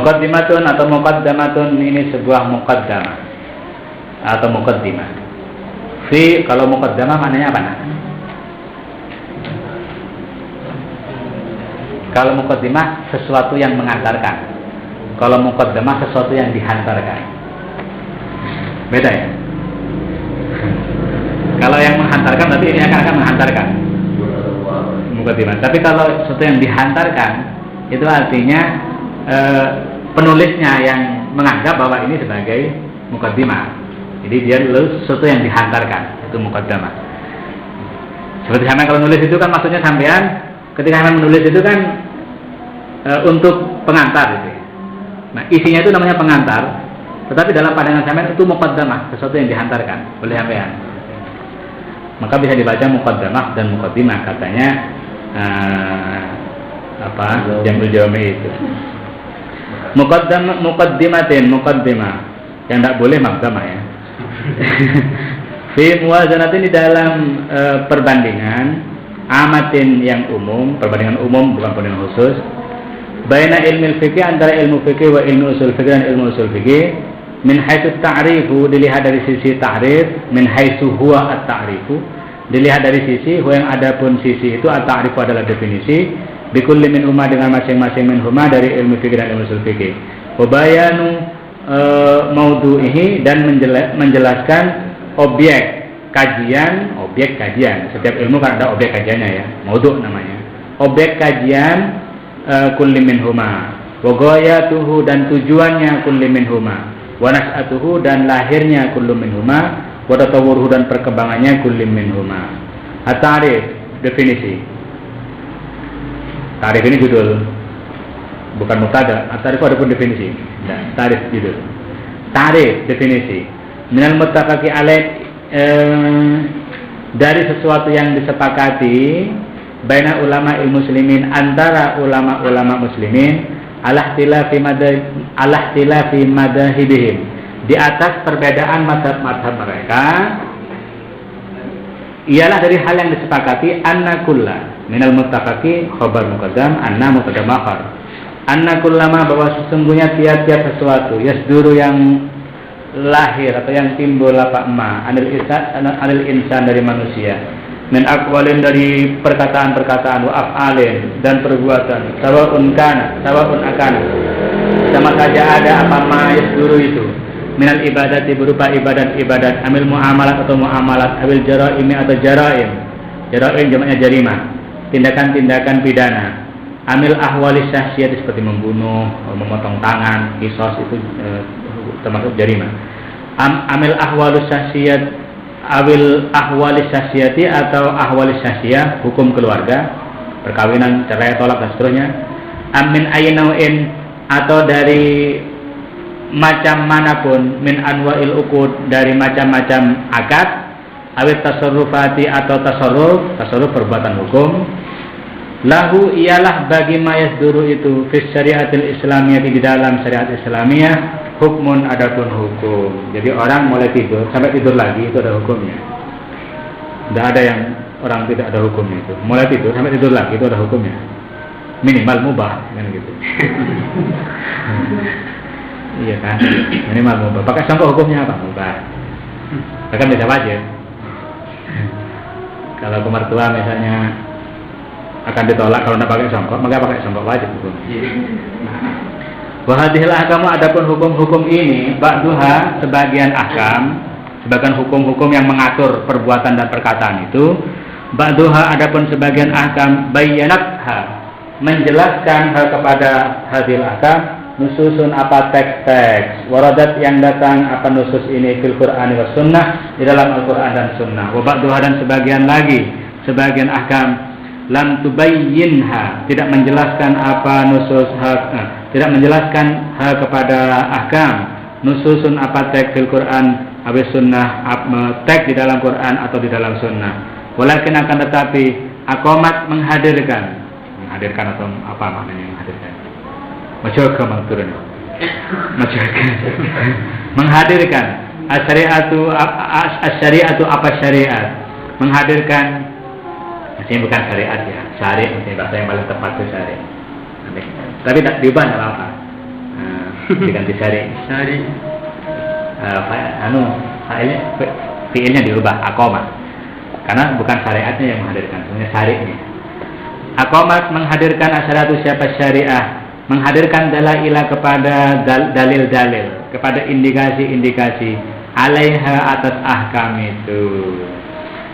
Muqaddimatun atau muqaddamatun ini sebuah muqaddamah atau muqaddimah. Fi, kalau muqaddamah maknanya apa? Kalau muqaddimah sesuatu yang mengantarkan. Kalau muqaddamah sesuatu yang dihantarkan. Beda ya? Kalau yang menghantarkan berarti ini akan menghantarkan. Muqaddimah. Tapi kalau sesuatu yang dihantarkan itu artinya penulisnya yang menganggap bahwa ini sebagai muqaddimah. Jadi dia sesuatu yang dihantarkan, itu muqaddamah. Seperti sampean kalau nulis itu kan maksudnya sampean ketika sampean menulis itu kan untuk pengantar gitu. Nah, isinya itu namanya pengantar, tetapi dalam pandangan sampean itu muqaddamah, sesuatu yang dihantarkan oleh sampean. Maka bisa dibaca muqaddamah dan muqaddimah katanya Jamul Jawami itu. Muqaddimatin, muqaddimah yang tidak boleh muqaddamah ya. Fi muwazanatin di dalam perbandingan amatin yang umum, perbandingan umum bukan perbandingan khusus. Baina ilmu fikih, antara ilmu fikih wa ilmu usul fikih dan ilmu usul fikih. Min haitsu ta'rifu, dilihat dari sisi ta'rif. Min haitsu huwa at-ta'rifu, dilihat dari sisi huwa yang ada pun sisi itu at-ta'rifu adalah definisi. Bikulli min huma, dengan masing-masing min huma dari ilmu fikih dan ilmu usul fikih. Wa bayanu maudhu'ihi, dan menjelaskan objek kajian. Setiap ilmu kan ada objek kajiannya ya. Maudhu' namanya. Objek kajian kulli min huma. Wa ghayatuhu, dan tujuannya kulli min huma. Wa nas'atuhu, dan lahirnya kullu min huma. Wa tatawwuruhu, dan perkembangannya kulli min huma. At-ta'rif, definisi. Ta'rif ini judul, bukan mubtada. At-ta'rif ada pun definisi. Nah, ta'rif judul. Ta'rif definisi. Minal muttafaqi alaih, dari sesuatu yang disepakati baina ulama muslimin, antara ulama muslimin, ala ikhtilafi madahibihim, di atas perbedaan mazhab mereka, ialah dari hal yang disepakati. Anna kulla minal muttafaqi khabar muqaddam, anna muqaddam akhar. Anna kullama, bahwa sesungguhnya tiap-tiap sesuatu, yasduru yang lahir atau yang timbul anil insan dari manusia, min aqwalin dari perkataan-perkataan, wa af'alin dan perbuatan, sawa'un akan sama saja ada apa ma yasduru itu, minal ibadati berupa ibadat, amil muamalat atau muamalat, amil jaraimi atau jaraim jamaknya jarimah, tindakan-tindakan pidana, amil ahwalis syahsiyat seperti membunuh, memotong tangan, kisos itu termasuk jarimah. Amil ahwalus syahsiyat, awil ahwalis syahsiyati atau ahwalis syahsiyah, hukum keluarga, perkawinan, cerai, tolak dan seterusnya. Amin ayinauin, atau dari macam manapun, min anwa'il uqud, dari macam-macam akad, awit tasarrufati atau tasarruf perbuatan hukum. Lahu ialah bagi mayasduru itu fis syariatil islamiyah, di dalam syariat islamiyah, hukmun adapun hukum. Jadi orang mulai tidur sampai tidur lagi itu ada hukumnya. Tidak ada yang orang tidak ada hukumnya itu. Mulai tidur sampai tidur lagi itu ada hukumnya. Minimal mubah kan gitu. Iya kan? Minimal mubah. Pakai sangkok hukumnya apa? Mubah. Bahkan bisa wajib. Kalau ke mertua misalnya akan ditolak kalau tidak pakai sangkok, maka pakai sangkok wajib hukum. Wahadihil ahkamu, adapun hukum-hukum ini, ba'duha sebagian ahkam, sebagian hukum-hukum yang mengatur perbuatan dan perkataan itu, ba'duha adapun sebagian ahkam, bayyanatha, menjelaskan hal kepada hadil ahkam, nususun apa teks-teks, waradat yang datang apa nusus ini fil Qur'ani was sunnah, di dalam Al-Qur'an dan sunnah. Wa ba'duha, dan sebagian lagi, sebagian ahkam, lam tubayyinha, tidak menjelaskan apa nusus tidak menjelaskan hal kepada ahkam, nususun apa teks fil Quran awis sunnah, teks di dalam Quran atau di dalam sunnah. Walakin akan tetapi akomat menghadirkan atau apa maknanya menghadirkan? Majoga mangturun. Menghadirkan asyariatu apa syariat? Menghadirkan, maksudnya bukan syariat ya, syari maksudnya bahasa yang paling tepat itu syari. Tapi tak diubah tidak apa. diganti syari. Syari. Fiilnya dirubah aqamah. Karena bukan syariatnya yang menghadirkan, sebenarnya syari'nya. Aqamat menghadirkan asyaratu siapa syariah, menghadirkan dalailah kepada dalil-dalil, kepada indikasi-indikasi alaiha atas ahkam itu.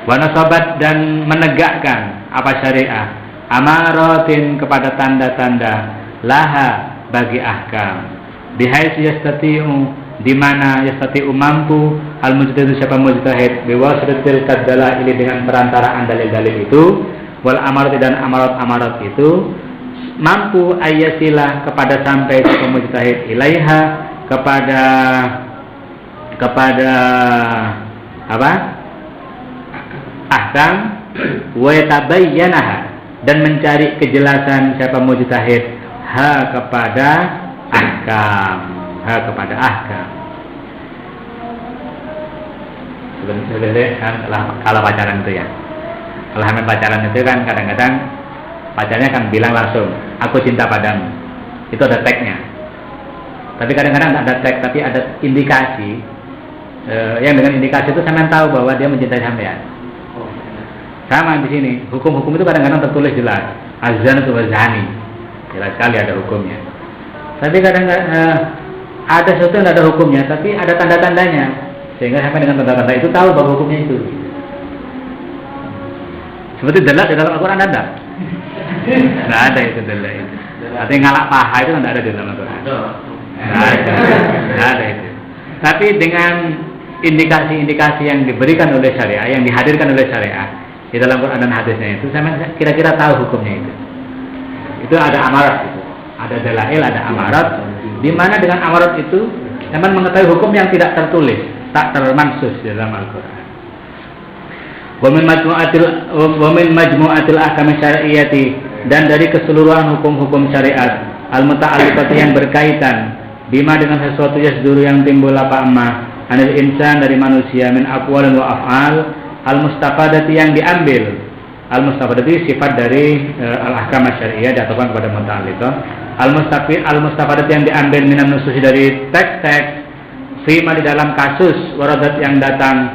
Wa nasabat dan menegakkan apa syariah, amaratin kepada tanda-tanda laha bagi ahkam. Bihaitsu yastati'u di mana yastati'u mampu al-mujtahid siapa mujtahid biwasitatil dalail dengan perantaraan dalil-dalil itu wal amarat dan amarat-amarat itu mampu ayyasilah kepada sampai siapa mujtahid ilaiha kepada apa? Ahkam wa yatabayyanaha dan mencari kejelasan siapa mujtahid kepada ahkam. Sebenarnya kan kalau pacaran itu ya, kalau hamil pacaran itu kan kadang-kadang pacarnya kan bilang langsung aku cinta padamu, itu ada tagnya. Tapi kadang-kadang tidak ada tag, tapi ada indikasi. Yang dengan indikasi itu sampean tahu bahwa dia mencintai sampean. Sama di sini, hukum-hukum itu kadang-kadang tertulis jelas, azan atau zani, jelas sekali ada hukumnya. Tapi kadang-kadang ada sesuatu yang tidak ada hukumnya, tapi ada tanda-tandanya, sehingga sampai dengan tanda-tanda itu tahu bahwa hukumnya itu. Seperti dalil di dalam Al-Quran ada? Tidak ada itu dalil itu. Artinya ngalak paha itu tidak ada di dalam Al-Quran. Tidak ada itu. Tapi dengan indikasi-indikasi yang diberikan oleh syariah, yang dihadirkan oleh syariah di dalam Quran dan hadisnya itu, saya kira-kira tahu hukumnya itu. Itu ada amarat itu, ada dalail, ada amarat. Di mana dengan amarat itu, teman mengetahui hukum yang tidak tertulis, tak termansus di dalam Al-Quran. Wa min majmu'atil ahkam syar'iyyati dan dari keseluruhan hukum-hukum syariat al-muta'alliqati yang berkaitan bima dengan sesuatu yasduru yang timbul apa anil insan dari manusia min aqwal wa af'al al-mustafadati yang diambil. Al-mustafadati sifat dari al-ahkam syar'iyyah diatofkan kepada muta'alliqah. Al-mustafadati yang diambil minan nusus dari teks-teks fima di dalam kasus waradat yang datang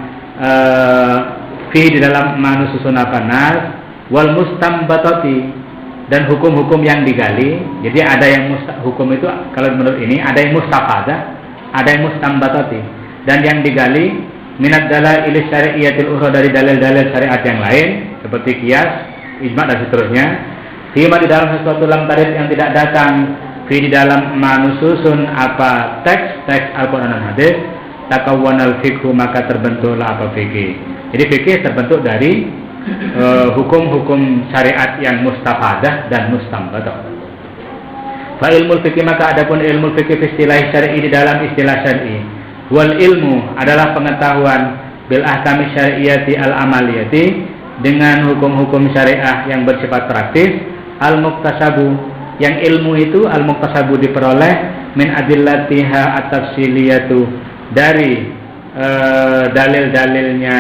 fi di dalam manususun afanas wal mustambatati dan hukum-hukum yang digali. Jadi ada yang hukum itu kalau menurut ini ada yang mustafadah, ada yang mustambatati, dan yang digali minat dalail syar'iyyatil ukhra dari dalil-dalil syariat yang lain seperti qiyas, ijma' dan seterusnya. Fima di dalam sesuatu lam tarid yang tidak datang fi di dalam manususun apa teks-teks Al-Qur'an dan hadis takawwanal fiqhu maka terbentuklah apa fikih. Jadi fikih terbentuk dari hukum-hukum syariat yang mustafadah dan mustambadah. Fa ilmul fikih maka adapun ilmu fikih istilah syar'i di dalam istilah syar'i. Wal ilmu adalah pengetahuan bil ahkami syar'iyyati al amaliyati dengan hukum-hukum syariah yang bersifat praktis. Al muktasabu yang ilmu itu al muktasabu diperoleh min adillatiha at-tafsiliyatu dari dalil-dalilnya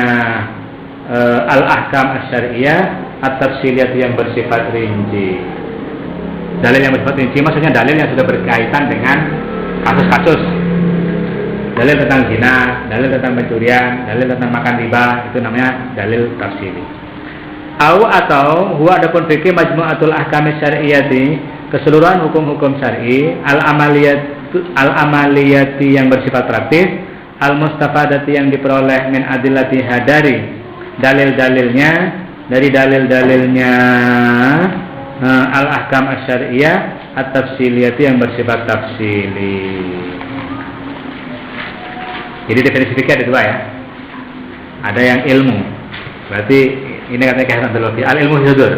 al-ahkam asy-syar'iyyah at-tafsiliyah yang bersifat rinci. Dalil yang bersifat rinci maksudnya dalil yang sudah berkaitan dengan kasus-kasus. Dalil tentang zina, dalil tentang pencurian, dalil tentang makan riba, itu namanya dalil tafsili. Atau huwa adapun fikih majmu'atul ahkam asy-syar'iyyati keseluruhan hukum-hukum syar'i al-amaliyati yang bersifat praktis, al-mustafadati yang diperoleh min adillatiha dari dalil-dalilnya al-ahkam asy-syar'iyyah at-tafsiliyati yang bersifat tafsili. Jadi definisi fikih ada dua ya. Ada yang ilmu. Berarti ini katanya kayak analogi al-ilmu hudur.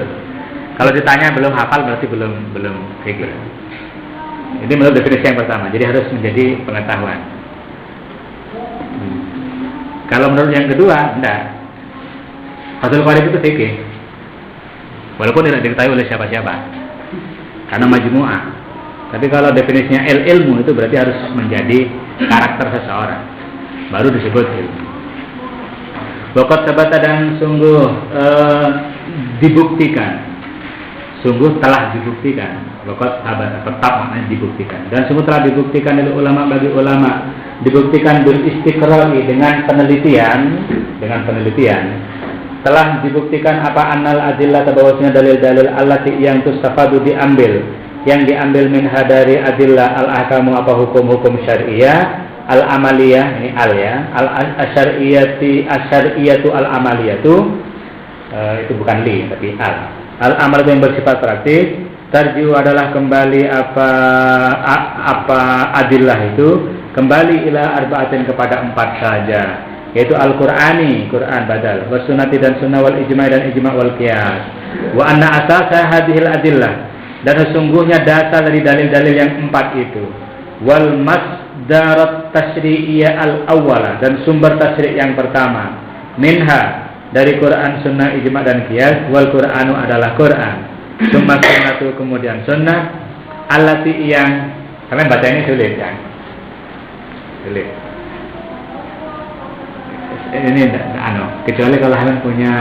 Kalau ditanya belum hafal berarti belum fikih. Ini menurut definisi yang pertama. Jadi harus menjadi pengetahuan. Kalau menurut yang kedua, enggak. Fathul Qarib itu fikih. Walaupun tidak diketahui oleh siapa-siapa. Karena majmu'ah. Tapi kalau definisinya ilmu itu berarti harus menjadi karakter seseorang. Baru disebut ilmu. Waqad sabata dan sungguh dibuktikan. Sungguh telah dibuktikan Waqad thabata, tetap maknanya dibuktikan. Dan semua telah dibuktikan oleh ulama, bagi ulama, dibuktikan bil istiqra'i, dengan penelitian, telah dibuktikan apa annal adillah, bahwasanya dalil-dalil allati yang tustafadu diambil, yang diambil min hadari adillah al ahkamu, apa hukum-hukum syariah, al amaliyah, ini al ya, al asyariyatu al amaliyatu, itu bukan li tapi al amal yang bersifat praktis. Tarjiu adalah kembali apa adillah itu kembali ila arba'atin, kepada 4 saja, yaitu Al-Qur'ani, Quran badal, was sunnati dan sunnah, wal ijma' dan ijma' wal qiyas. Wa anna asasa hadhil adillah, dan sesungguhnya dasar dari dalil-dalil yang 4 itu, wal masdarat tasyri'iyah al-awwala, dan sumber tasyri' yang pertama, minha, dari Quran, sunnah, ijma' dan qiyas, wal Qur'anu adalah Quran, summa sunnatu, kemudian sunnah, allati yang, kalian baca ini sulit kan? Sulit. Ini kecuali kalau kalian punya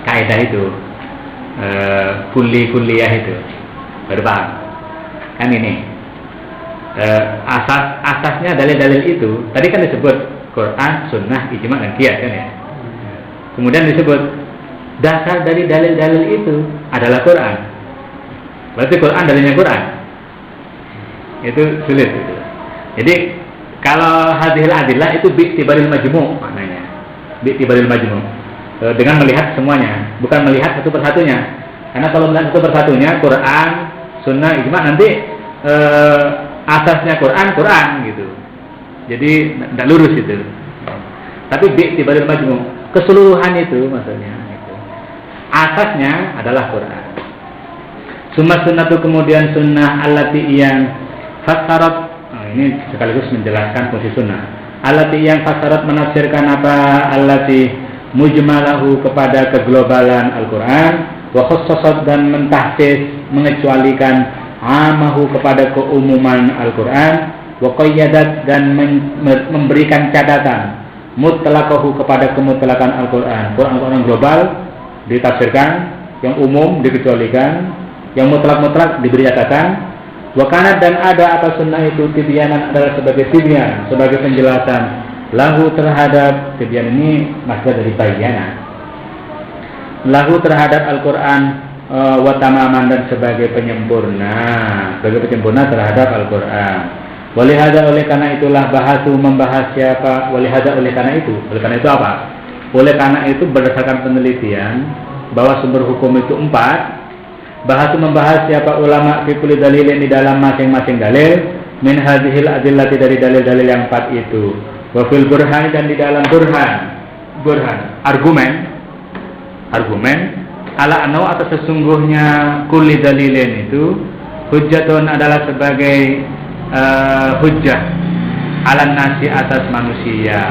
kaidah itu, kuliah itu, baru paham. Kan ini asasnya dalil-dalil itu tadi kan disebut Quran, sunnah, ijma' dan qiyas kan ya. Kemudian disebut dasar dari dalil-dalil itu adalah Quran. Berarti Quran dalilnya Quran. Itu sulit itu. Jadi kalau hadhil adillah itu bi'tibaril majmu' maknanya. Bi'tibaril majmu'. Dengan melihat semuanya, bukan melihat satu persatunya. Karena kalau melihat satu persatunya, Quran, sunnah, ijma' nanti asasnya Quran gitu. Jadi tidak lurus itu. Tapi bi'tibaril majmu', keseluruhan itu maksudnya. Asasnya adalah Quran. Summa sunnatu, kemudian sunnah, allati yang fasarat, ini sekaligus menjelaskan posisi sunnah, allati yang fasarat, menafsirkan apa, allati mujmalahu, kepada keglobalan Al-Quran, wa khussasat, dan mentahsis, mengecualikan amahu, kepada keumuman Al-Quran, wa qayyadat, dan memberikan catatan mutlaqahu, kepada kemutlakan Al-Quran. Quran global ditafsirkan, yang umum dikecualikan, yang mutlak diberi catatan. Wakanat, dan ada apa sunnah itu, tibyanan, adalah sebagai tibyan, sebagai penjelasan, lahu terhadap, tibyan ini maksud dari bayyana, lahu terhadap Al-Quran, wa tamaman, dan sebagai penyempurna terhadap Al-Quran. Walihada, oleh karena itulah, bahasu, membahas siapa, walihada, oleh karena itu apa? Oleh karena itu, berdasarkan penelitian bahwa sumber hukum itu 4, bahas membahas siapa ulama fi kulli dalilin, di dalam masing-masing dalil, min hadhil adillati, dari dalil-dalil yang 4 itu, wa fil burhan, dan di dalam burhan argumen ala anau, atas sesungguhnya kulli dalilin itu hujjatun, adalah sebagai hujjah ala nasi, atas manusia.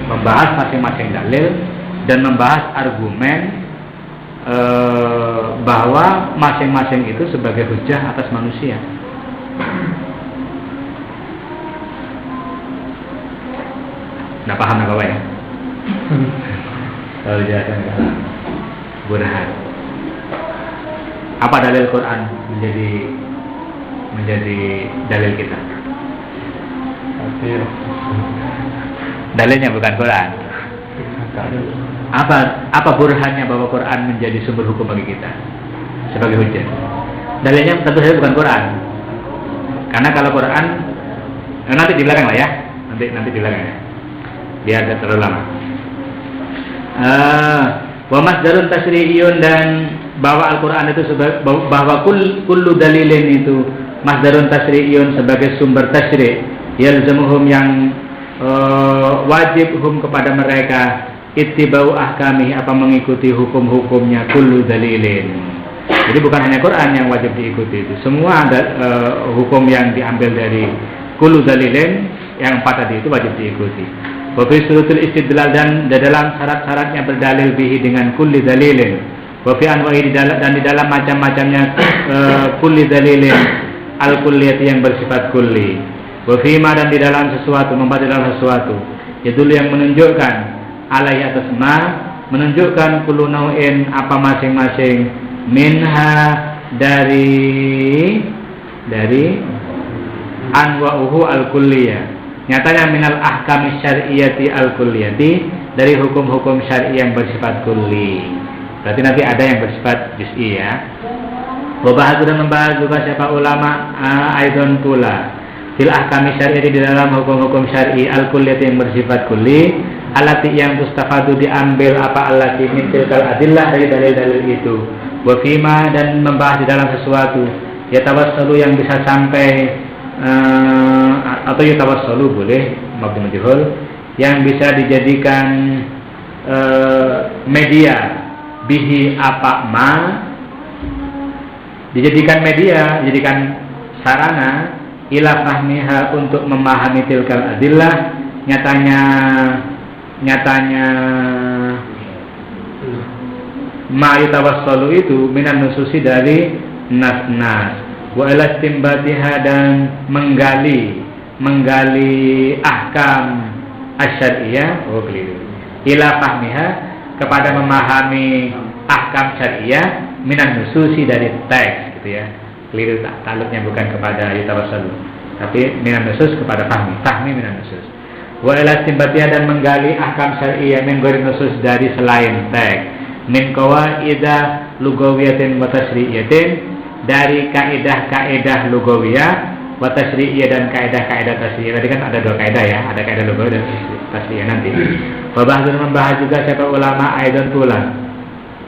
Membahas masing-masing dalil dan membahas argumen bahwa masing-masing itu sebagai hujjah atas manusia. Nah, paham nggak Bapak ya? Kalau jelaskan burhan. Apa dalil Quran menjadi dalil kita? Dalilnya bukan Quran. Apa burhannya bahwa Quran menjadi sumber hukum bagi kita sebagai hujjah? Dalilnya tentu saja bukan Quran. Karena kalau Quran nanti di belakang lah ya. Nanti di belakang ya. Biar tidak terlalu lama. Wa masdarun tasyri'iyun, dan bahwa Al-Quran itu bahwa kullu dalilin itu masdarun tasyri'iyun, sebagai sumber tasyri', yalzamuhum, yang wajib hum, kepada mereka, ittibau ahkami, apa mengikuti hukum-hukumnya, kullu dalilin. Jadi bukan hanya Quran yang wajib diikuti, itu semua ada hukum yang diambil dari kullu dalilin yang 4 tadi itu wajib diikuti. Wa fi surutul istidlal, dan dalam syarat-syaratnya berdalil bihi, dengan kulli dalilin. Wa fi anwa'i, dan di dalam macam-macamnya kulli dalilin al-kulliyati, yang bersifat kulli. Wa fi ma, dan di dalam sesuatu, membahas dalam sesuatu, itu yang menunjukkan alaihi, atas ma, menunjukkan kullu nau'in, apa masing-masing, minha, dari anwa'uhu al-kulliyah. Nyatanya minal ahkami syar'iyyati al-kulliyati, dari hukum-hukum syar'i yang bersifat kulli. Berarti nanti ada yang bersifat juz'i ya. Wabahas dan membahas juga siapa ulama aidon pula fil ahkami syar'iyyati, di dalam hukum-hukum syar'i al-kulliyati yang bersifat kulli, alati yang tustafadu diambil apa alati min tilkal adillah, dari dalil-dalil itu. Wa fima, dan membahas di dalam sesuatu yatawassalu yang bisa sampai atau yatawassalu boleh mabni majhul, yang bisa dijadikan media bihi apa ma, dijadikan media, dijadikan sarana ila fahmiha, untuk memahami tilkal adillah. Nyatanya ma yatawassalu itu minan nususi, dari nas-nas, wa ila istimbatiha, dan menggali ahkam asyariyah, ila fahmiha, kepada memahami ahkam syariah, minan nususi, dari teks gitu ya. Keliru, takluknya bukan kepada yatawassalu, tapi minan nusus kepada fahmi minan nusus. Wa ila istimbatiha, dan menggali ahkam syariah min ghairi nusus, dari selain teks, min qawaidah lugawiyatin wa tasri'iyatin, dari kaidah-kaidah lugawiyah wa tasri'iyah, dan kaidah-kaidah tasri'iyah. Tadi kan ada dua kaidah ya, ada kaidah lugawiyah dan tasri'iyah nanti. Membahas juga siapa ulama aidan pula,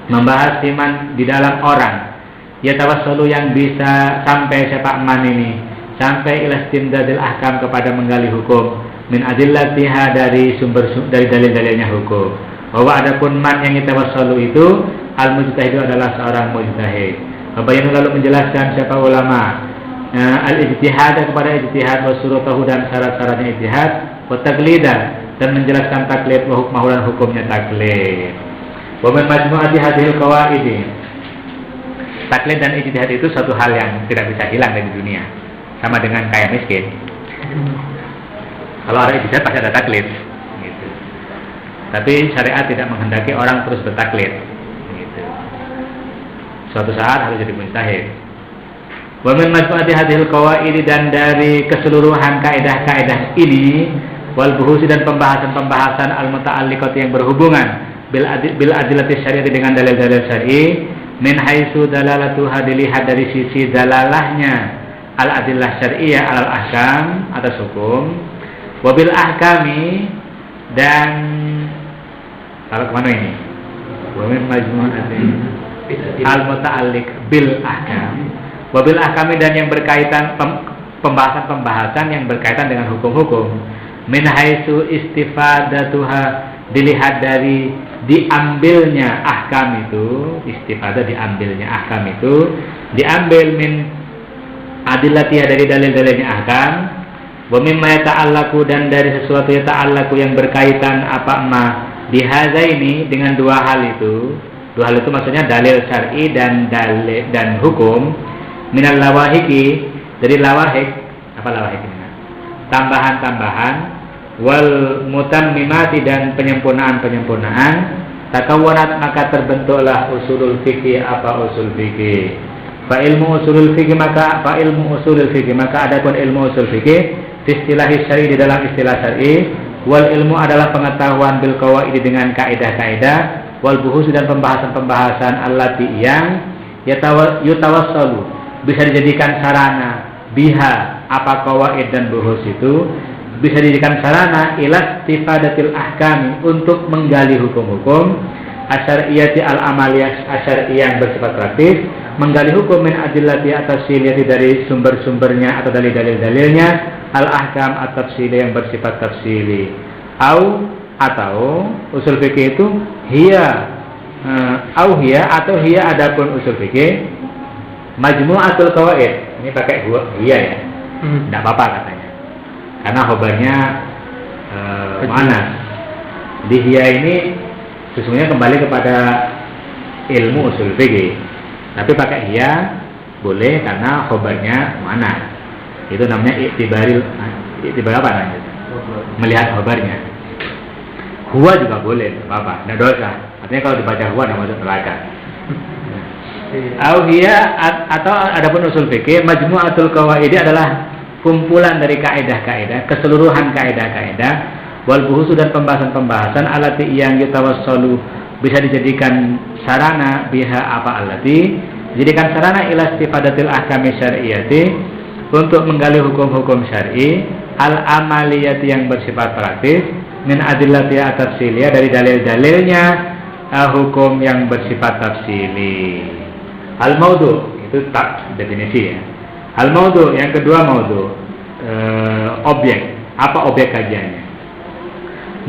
membahas iman di dalam orang, ya tawassalu, yang bisa sampai siapa man ini, sampai ila istimdadil ahkam, kepada menggali hukum, min adillatiha, dari dalil-dalilnya hukum. Bahwa adapun man yang yatawassalu itu al-mujtahidu, adalah seorang mujtahid. Babayanu, lalu menjelaskan siapa ulama al-ijtihad, kepada ijtihad, wa surutahu, dan syarat-syaratnya ijtihad, wa taqlidah, dan menjelaskan taklid, wa hukmahu, dan hukumnya taklid. Wa min majmu'ati hadhil qawaidi, taklid dan ijtihad itu satu hal yang tidak bisa hilang dari dunia, sama dengan kaya miskin. Kalau ada ijtihad pasti ada taklid gitu. Tapi syariat tidak menghendaki orang terus bertaklid gitu. Suatu saat harus jadi mujtahid. Wa min majmu'ati hadhil qawaidi, dan dari keseluruhan kaidah-kaidah ini, wal buhusi, dan pembahasan-pembahasan al-muta'alliqati, yang berhubungan bil adillati syariati, dengan dalil-dalil syar'i, min haitsu dalalatuha, dilihat dari sisi dalalahnya al-adillah syar'iyyah alal ahkam, atas hukum, wabil ahkami, dan kalau kemana ini? Wa min majmu'ati al-muta'alliq bil ahkam, wabil ahkami, dan yang berkaitan pembahasan-pembahasan yang berkaitan dengan hukum-hukum, min haitsu istifadatuha, dilihat dari diambilnya ahkam itu, istifadah diambilnya ahkam itu, diambil min adillatiha, dari dalil-dalilnya ahkam, wa mimma yata'allaku, dan dari sesuatu yata'allaku, yang berkaitan apa ma bihazaini, dengan dua hal itu. Dua hal itu maksudnya dalil syar'i dan hukum, minal lawahiki, dari lawahik. Apa lawahik ini? Tambahan-tambahan, wal mutammimati, dan penyempurnaan-penyempurnaan, takawwanat, maka terbentuklah usulul fikih, apa usul fikih. Fa ilmu usulul fikih, maka adapun ilmu usul fikih, istilah syar'i, di dalam istilah syar'i, wal ilmu adalah pengetahuan bil qawaid, dengan kaidah-kaidah, wal buhus, dan pembahasan-pembahasan allati yang yatawassalu, bisa dijadikan sarana biha, apa qawaid dan buhus itu bisa dijadikan sarana ila istifadatil ahkami, untuk menggali hukum-hukum asyariyati al-amaliyah, asyariyah yang bersifat praktis, menggali hukum min adillati at-tafsiliyati, dari sumber-sumbernya atau dari dalil-dalilnya, al-ahkam at-tafsiliyah, yang bersifat tafsili. Atau usul fikih itu hiya adapun usul fikih majmu'atul qawaid. Ini pakai hiya ya. Tidak apa-apa katanya, karena khobarnya mu'annas. Di hiya ini sesungguhnya kembali kepada ilmu usul fikih, tapi pakai hiya boleh karena khobarnya mu'annas. Itu namanya iktibar apa namanya? Melihat khobarnya. Huwa juga boleh, apa-apa, tidak dosa. Artinya kalau dibaca huwa tidak masuk neraka. Atau adapun usul fikih, majmu'atul qawaidi adalah kumpulan dari kaidah-kaidah, keseluruhan kaidah-kaidah, wal buhusu dan pembahasan-pembahasan alati yang yutawassalu bisa dijadikan sarana biha apa alati, dijadikan sarana ila istifadatil ahkami syar'iyyati untuk menggali hukum-hukum syar'i al amaliyati yang bersifat praktis min adillati at-tafsiliyah dari dalil-dalilnya hukum yang bersifat tafsili. Al-maudhu itu tak definisi ya. Al-maudhu yang kedua maudhu objek. Apa objek kajiannya?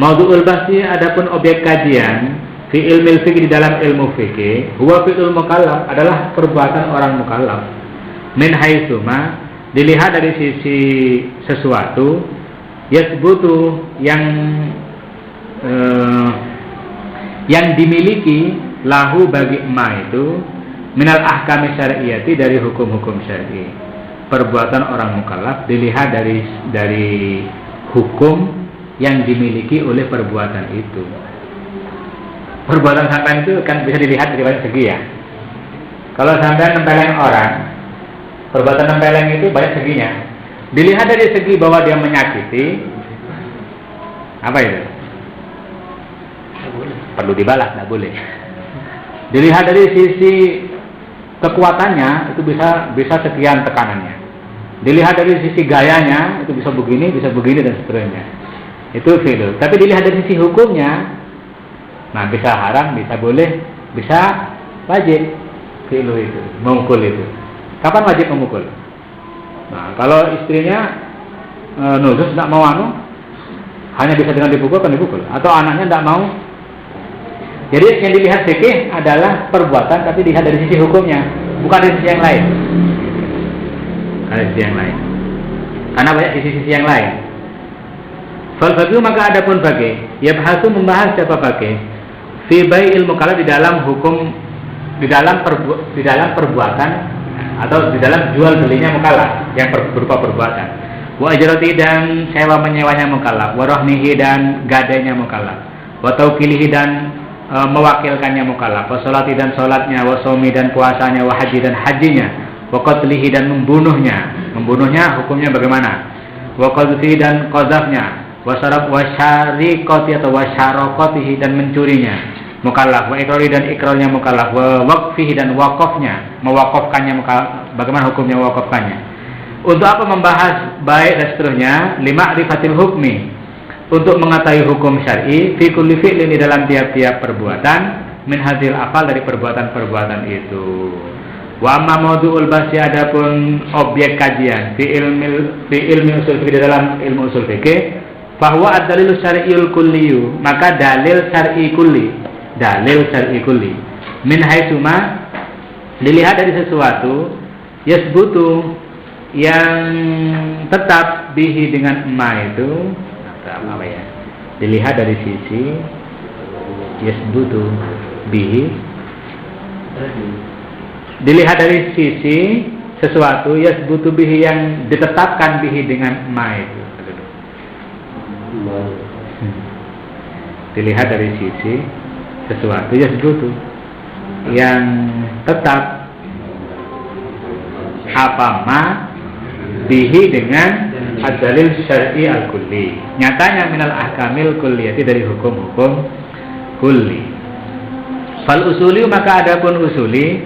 Maudhu'ul bahsi adapun objek kajian fi ilmil fikih di dalam ilmu fikih huwa fi'lul mukallaf adalah perbuatan orang mukallaf min haitsu ma dilihat dari sisi sesuatu yasbutu yang dimiliki lahu bagi ma itu minal ahkami syar'iyyati dari hukum-hukum syar'i. Perbuatan orang mukallaf dilihat dari hukum yang dimiliki oleh perbuatan itu. Perbuatan sampean itu kan bisa dilihat dari banyak segi ya. Kalau sampean nempeleng orang, perbuatan nempeleng itu banyak seginya. Dilihat dari segi bahwa dia menyakiti, apa itu? Perlu dibalas, tidak boleh. Dilihat dari sisi kekuatannya itu bisa sekian tekanannya. Dilihat dari sisi gayanya itu bisa begini dan seterusnya. Itu fi'il. Tapi dilihat dari sisi hukumnya, nah bisa haram, bisa boleh, bisa wajib. Fi'il itu, memukul itu. Kapan wajib memukul? Nah, kalau istrinya nuzus tidak mau hanya bisa dengan dipukul kan dipukul. Atau anaknya tidak mau. Jadi yang dilihat fikih adalah perbuatan tapi dilihat dari sisi hukumnya, bukan dari sisi yang lain. Dari sisi yang lain. Karena banyak sisi-sisi yang lain. Fal faqih maka adapun faqih, yabhasu membahas siapa faqih fi bai'il mukallaf di dalam hukum di dalam perbuatan atau di dalam jual belinya mukallaf yang berupa perbuatan. Wa ajrati dan sewa menyewanya mukallaf, wa rahnihi dan gadainya mukallaf, wa tawkilihi dan mewakilkannya mukallaf, wa sholati dan sholatnya, wa shaumi dan puasanya, wa haji dan hajinya, wa qatlihi dan membunuhnya hukumnya bagaimana, wa qadfi dan qadzafnya, wa syariqati atau wa syaraqatihi dan mencurinya mukallaf, wa iqrari dan iqrarnya mukallaf, wa waqfihi dan waqafnya, mewakafkannya mukallaf, bagaimana hukumnya mewakafkannya. Untuk apa membahas baik dan seterusnya? Lima'rifatil hukmi, untuk mengetahui hukum syar'i fi kulli fi'lin di dalam tiap-tiap perbuatan min hadhil afal dari perbuatan-perbuatan itu. Wa amma mawdu'ul bahsi adapun objek kajian fi ilmi usul fikih di dalam ilmu usul fikih bahwa ad-dalil syar'iyyul kulliyu maka dalil syar'i kulli min haitsu ma dilihat dari sesuatu yasbutu yang tetap bihi dengan ma itu apa ya, dilihat dari sisi yasbutu bihi, dilihat dari sisi sesuatu yasbutu bihi yang ditetapkan bihi dengan ma itu. Dilihat dari sisi sesuatu yasbutu yang tetap apa ma bihi dengan ad-dalil syar'i al-kulli, nyatanya minal ahkamil kulliyati dari hukum-hukum kulli. Fal usuli maka adapun usuli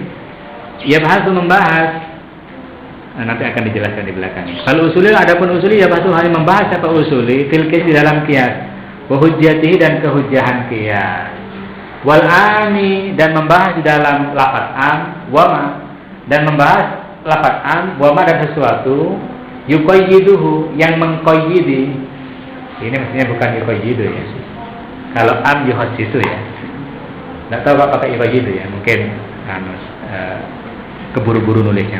ya bahas membahas, nanti akan dijelaskan di belakang. Fal usuli adapun usuli ya bahas hanya membahas apa usuli fil qiyas di dalam qiyas, wa hujjatihi dan kehujjahan qiyas, wal ami dan membahas di dalam lafaz am, wa ma dan membahas lafaz am, wa ma dan sesuatu yuqayyiduhu yang mengqayyidi. Ini mestinya bukan yuqayyidu ya. Kalau am yuhassisu ya. Enggak tahu apa pakai yuqayyidu ya. Mungkin keburu-buru nulisnya.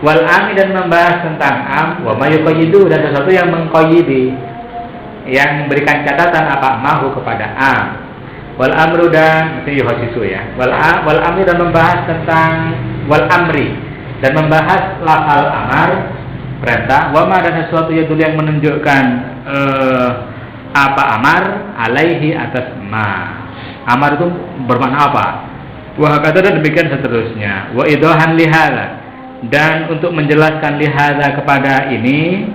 Wal ami dan membahas tentang am, wa ma yuqayyidu dan sesuatu yang mengqayyidi, yang memberikan catatan apa mahu kepada am. Wal amru dan mesti yuhassisu ya. Wal amri dan membahas tentang wal amri dan membahas lafal amar perintah, wama dan sesuatu yang menunjukkan apa amar alaihi atas ma. Amar itu bermakna apa? Wa hakata dan demikian seterusnya. Wa idahan lihala, dan untuk menjelaskan lihala kepada ini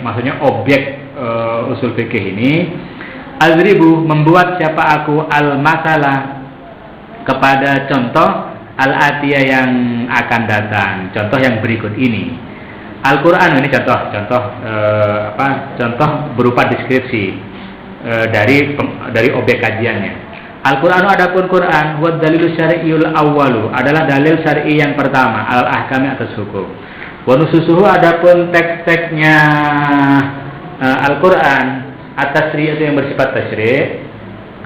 maksudnya objek usul fikih ini, azribu membuat siapa aku al-masalah kepada contoh al-atiyah yang akan datang, contoh yang berikut ini. Al-Qur'an ini contoh berupa deskripsi dari objek kajiannya. Al-Qur'anu adapun Quran wa dalilus syar'iyyul awwalu adalah dalil syar'i yang pertama, al-ahkami atas hukum. Wa nususuhu adapun teks-teksnya Al-Qur'an atas itu yang bersifat tasyri',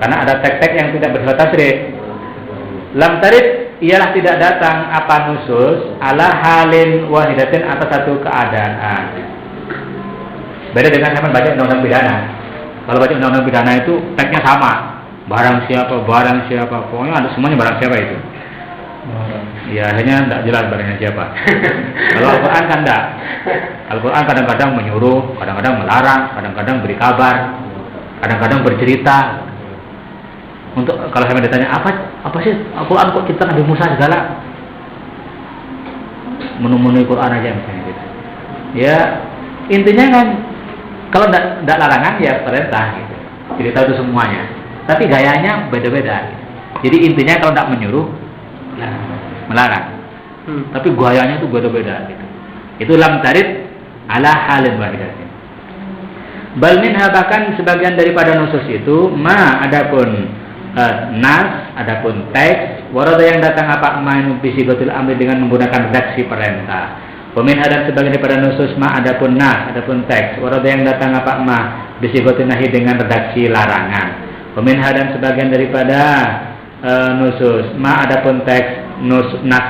karena ada teks-teks yang tidak bersifat tasyri'. Lam tarid ialah tidak datang apa nusus ala halin wahidatin atas satu keadaan. Beda dengan sama baca undang-undang pidana. Kalau baca undang-undang pidana itu teksnya sama, barang siapa, pokoknya ada semuanya barang siapa itu. Ya akhirnya tidak jelas barangnya siapa. Kalau Al-Quran kan tidak. Al-Quran kadang-kadang menyuruh, kadang-kadang melarang, kadang-kadang beri kabar, kadang-kadang bercerita. Untuk kalau saya ditanya apa sih Al-Quran kok kita Nabi Musa segala, menu-menu Quran aja misalnya gitu. Ya intinya kan kalau tidak larangan ya perintah gitu. Cerita itu semuanya. Tapi gayanya beda-beda. Jadi intinya kalau tidak menyuruh melarang. Tapi gayanya itu beda-beda gitu. Itu lam tarid ala halin wahidatin. Bal minha, bahkan sebagian daripada nusus itu adapun nas, adapun teks warada yang datang apa main bisigotil amri dengan menggunakan redaksi perintah. Pemin ada sebagian daripada nusus adapun nas, adapun teks warada yang datang apa bisigotil nahi dengan redaksi larangan. Pemin dan sebagian daripada nusus adapun teks nas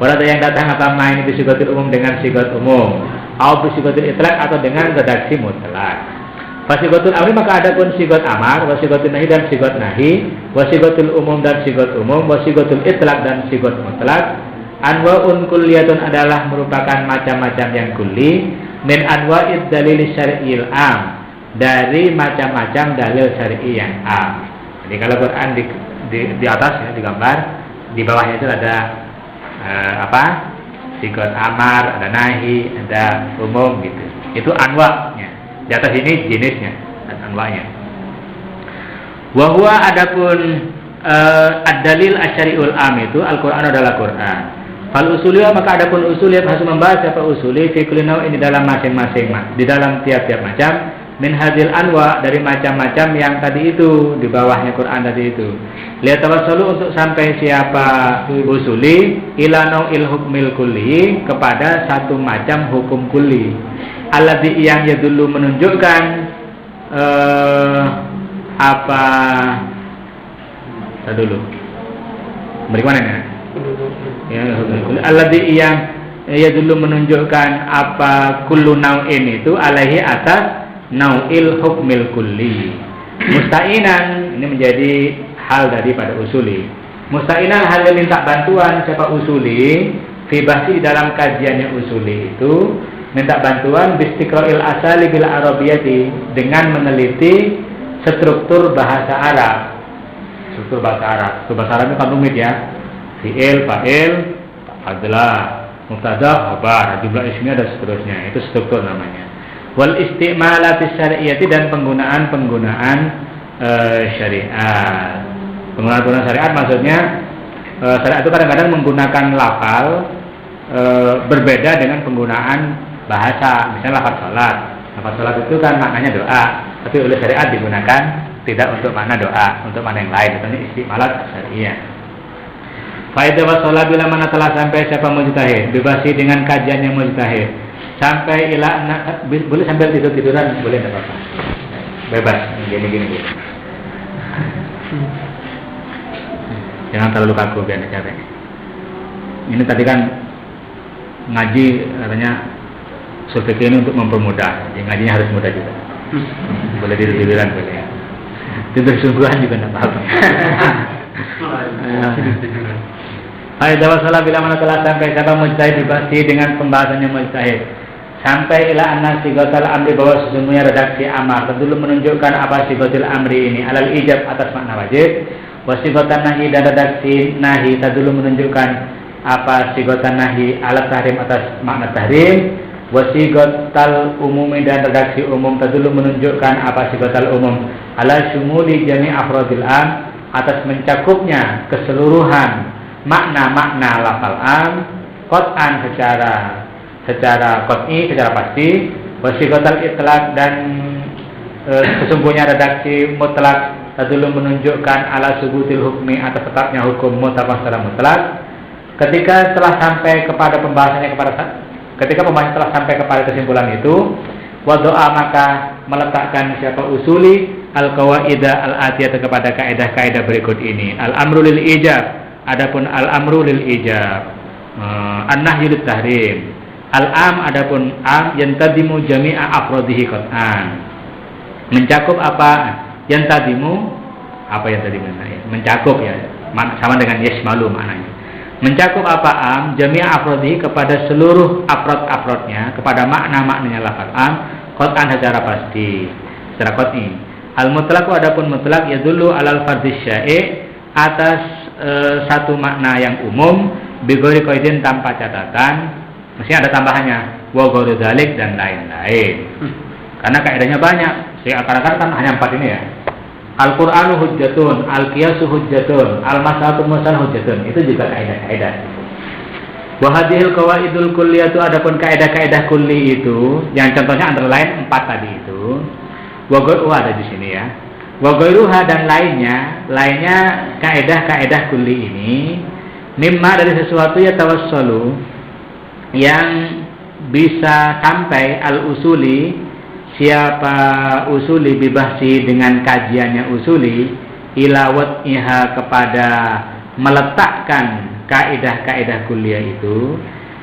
warada yang datang apa main bisigotil umum dengan sigot umum, atau bisigotil itlaq atau dengan redaksi mutlak. Wasigotul amri maka ada pun sigot amar, wasigotul nahi dan sigot nahi, wasigotul umum dan sigot umum, wasigotul itlaq dan sigot mutlak. Anwa'un kulliyatun adalah merupakan macam-macam yang kulli min anwa'id dalil syar'iyil am, dari macam-macam dalil syar'i yang am. Jadi kalau Quran di atas ya digambar, di bawahnya itu ada sigot amar, ada nahi, ada umum gitu. Itu anwa'nya. Di atas ini jenisnya dan anwa'nya. Wa huwa adapun ad-dalil asy-syari'ul am itu Al-Qur'an adalah Qur'an. Fal usuliyah maka adapun usuliyah harus membahas apa usuli fi kulli naw'in di dalam masing-masing di dalam tiap-tiap macam min hadil anwa dari macam-macam yang tadi itu di bawahnya Quran tadi itu. Lihat tawassalu untuk sampai siapa usuli ila nau'il hukmil kulli kepada satu macam hukum kulli. Alladzi yang ya dulu menunjukkan dulu. Bagaimana ini? Ya, alladzi yang ya dulu menunjukkan apa kullu nau'in itu alaihi atas nau'il hukmil kulli. Musta'inan ini menjadi hal daripada usuli. Musta'inan hal yang minta bantuan siapa usuli fi bahsi dalam kajiannya usuli itu minta bantuan bistiqra'il asali bil arabiyati dengan meneliti struktur bahasa Arab. Struktur bahasa Arab. Struktur bahasa Arab itu kan rumit ya. Fi'il, fa'il, adalah mubtada, khabar, jumlah ismiyah dan seterusnya. Itu struktur namanya. Wal isti'malati syari'iyati dan penggunaan syariat. Penggunaan syariat maksudnya syariat itu kadang-kadang menggunakan lafal berbeda dengan penggunaan bahasa. Misalnya lafaz salat. Lafaz salat itu kan maknanya doa, tapi oleh syariat digunakan tidak untuk makna doa, untuk makna yang lain. Itu isti'malat syariah. Faidah wassalah bila mana telah sampai siapa mujtahid, bebasi dengan kajian yang mujtahid. Sampai boleh sambil tiduran, boleh enggak apa-apa. Bebas, gini. Jangan terlalu kaku biar capek. Ini tadi kan ngaji katanya sulfik ini untuk mempermudah. Jadi ngajinya harus mudah juga. Boleh tiduran boleh. Tidur sungguhan juga enggak apa-apa. Faidah wassalah bila mana telah sampai siapa mujtahid dibahasi dengan pembahasannya mujtahid. Sampai ila anna sigatul amri bahwa sesungguhnya redaksi amar dulu menunjukkan apa sigatul amri ini alal ijab atas makna wajib Wasigotan nahi dan redaksi nahi tadulu menunjukkan apa sigotan nahi alat tahrim atas makna tahrim. Wasigotal umumi dan redaksi umum tadulu menunjukkan apa sigotal umum ala syumuli jami' afrodil am atas mencakupnya keseluruhan makna-makna lafal am qat'an secara qat'i, secara pasti. Wasigotal itlaq dan sesungguhnya redaksi mutlak tadulu menunjukkan ala subutil hukmi atas tetapnya hukum mutlak secara mutlak. Ketika pembahasan telah sampai kepada kesimpulan itu, wadoa maka meletakkan siapa usuli al-qawaida al-atiyah kepada kaidah-kaidah berikut ini. Al-amru lil ijab, adapun al-amru lil ijab, an-nahyu lit tahrim. Al-am adapun am yantadimu jami'a afrodihi qat'an. Mencakup apa yang tadimu, mencakup ya, sama dengan yasmalu maknanya. Mencakup apa am jami'a afrodihi kepada seluruh afrod-afrodnya, kepada makna-maknanya lafaz am qat'an secara pasti, secara qat'i. Al-mutlaq adapun mutlak yadullu alal fardhi syai' atas satu makna yang umum bi ghairi qaidin tanpa catatan, mesti ada tambahannya wa ghairu dzalik dan lain-lain. Karena kaidahnya banyak. Saya akan kan hanya 4 ini ya. Al-Qur'anu hujjatun, al-qiyasu hujjatun, al-mas'alatu mursal hujjatun. Itu juga kaidah-kaidah. Wa hadhil qawaidul kulliyatu adapun kaidah-kaidah kulli itu, yang contohnya antara lain 4 tadi itu. Wa ada di sini ya. Wa ghairuha dan lainnya kaidah-kaidah kulli ini mimma dari sesuatu ya tawassalu yang bisa sampai al-usuli siapa usuli bibahsi dengan kajiannya usuli ilawat iha kepada meletakkan kaidah-kaidah kuliah itu,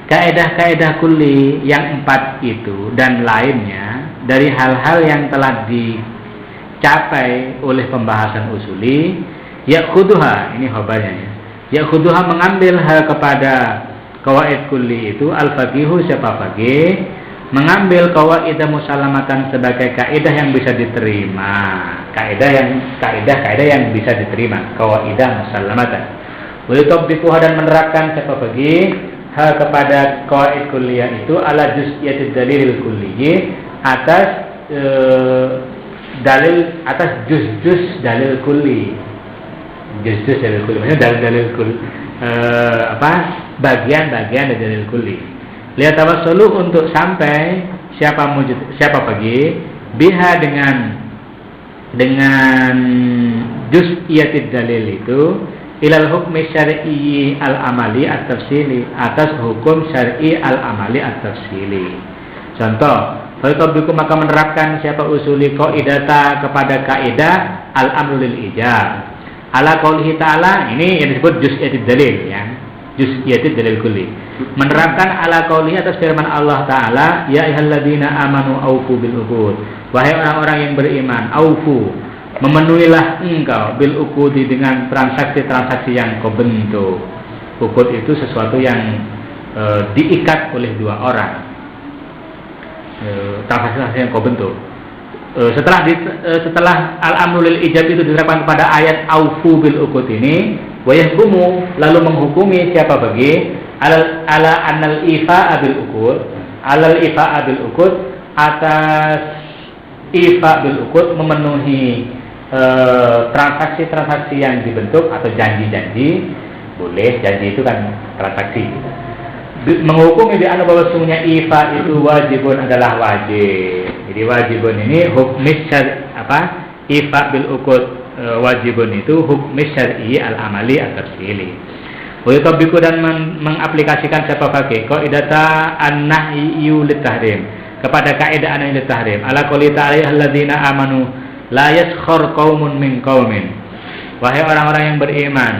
kaidah-kaidah kulli yang 4 itu dan lainnya dari hal-hal yang telah dicapai oleh pembahasan usuli, yakhuduha, ini khabarnya ya, yakhuduha mengambil hal kepada qawaid kulli itu al-faqihu siapa faqih, mengambil qawaidah musallamatan sebagai kaidah yang bisa diterima, kaidah yang bisa diterima, qawaidah musallamatan. Wa yutabbiquha dan menerapkan siapa faqih hal kepada qawaid kulliyah itu ala juz'iyatid dalilil kulliyyi atas dalil atas juz-juz dalil kulli. Juz-juz dalil kulli maksudnya dalil kulli bagian-bagian dari dalil kulli. Lihat tawassul untuk sampai siapa pergi biha dengan juz'iyatid dalil itu ilal hukmi syar'i al-amali at-tafsili atas hukum syar'i al-amali at-tafsili. Contoh, fayutabbiqu maka menerapkan siapa usuli qaidata kepada kaidah al-amru lil ijab ala qaulihi ta'ala, ini yang disebut juz'iyatid dalil ya. Juz'iyatid dalil kulli. Menerapkan ala qaulihi atas firman Allah Ta'ala, ya ayyuhalladzina amanu aufu bil uqud. Wahai orang-orang yang beriman, aufu, memenuhilah engkau bil uqudi dengan transaksi-transaksi yang kau bentuk. Uqud itu sesuatu yang diikat oleh dua orang. Transaksi yang kau bentuk. Setelah al-amru lil ijab itu diterapkan kepada ayat aufu bil uqud ini, wa yahkumu lalu menghukumi siapa bagi ala anal ifa bil uqud, alal ifa bil uqud atas ifa bil uqud memenuhi transaksi-transaksi yang dibentuk atau janji-janji, boleh, janji itu kan transaksi. Menghukumi di anu bahwa sungguhnya ifa itu wajibun adalah wajib. Jadi wajibun ini hukmis ifa bil uqud wajibun itu hukmis syar'i al-amali at-tafsili. Wa yutabbiqu dan mengaplikasikan siapa pakai qaidata an-nahyu lit-tahrim kepada kaidah an-nahyu lit-tahrim ala qouli ta'ala alladzina amanu la yaskhar qaumun min qaumin. Wahai orang-orang yang beriman,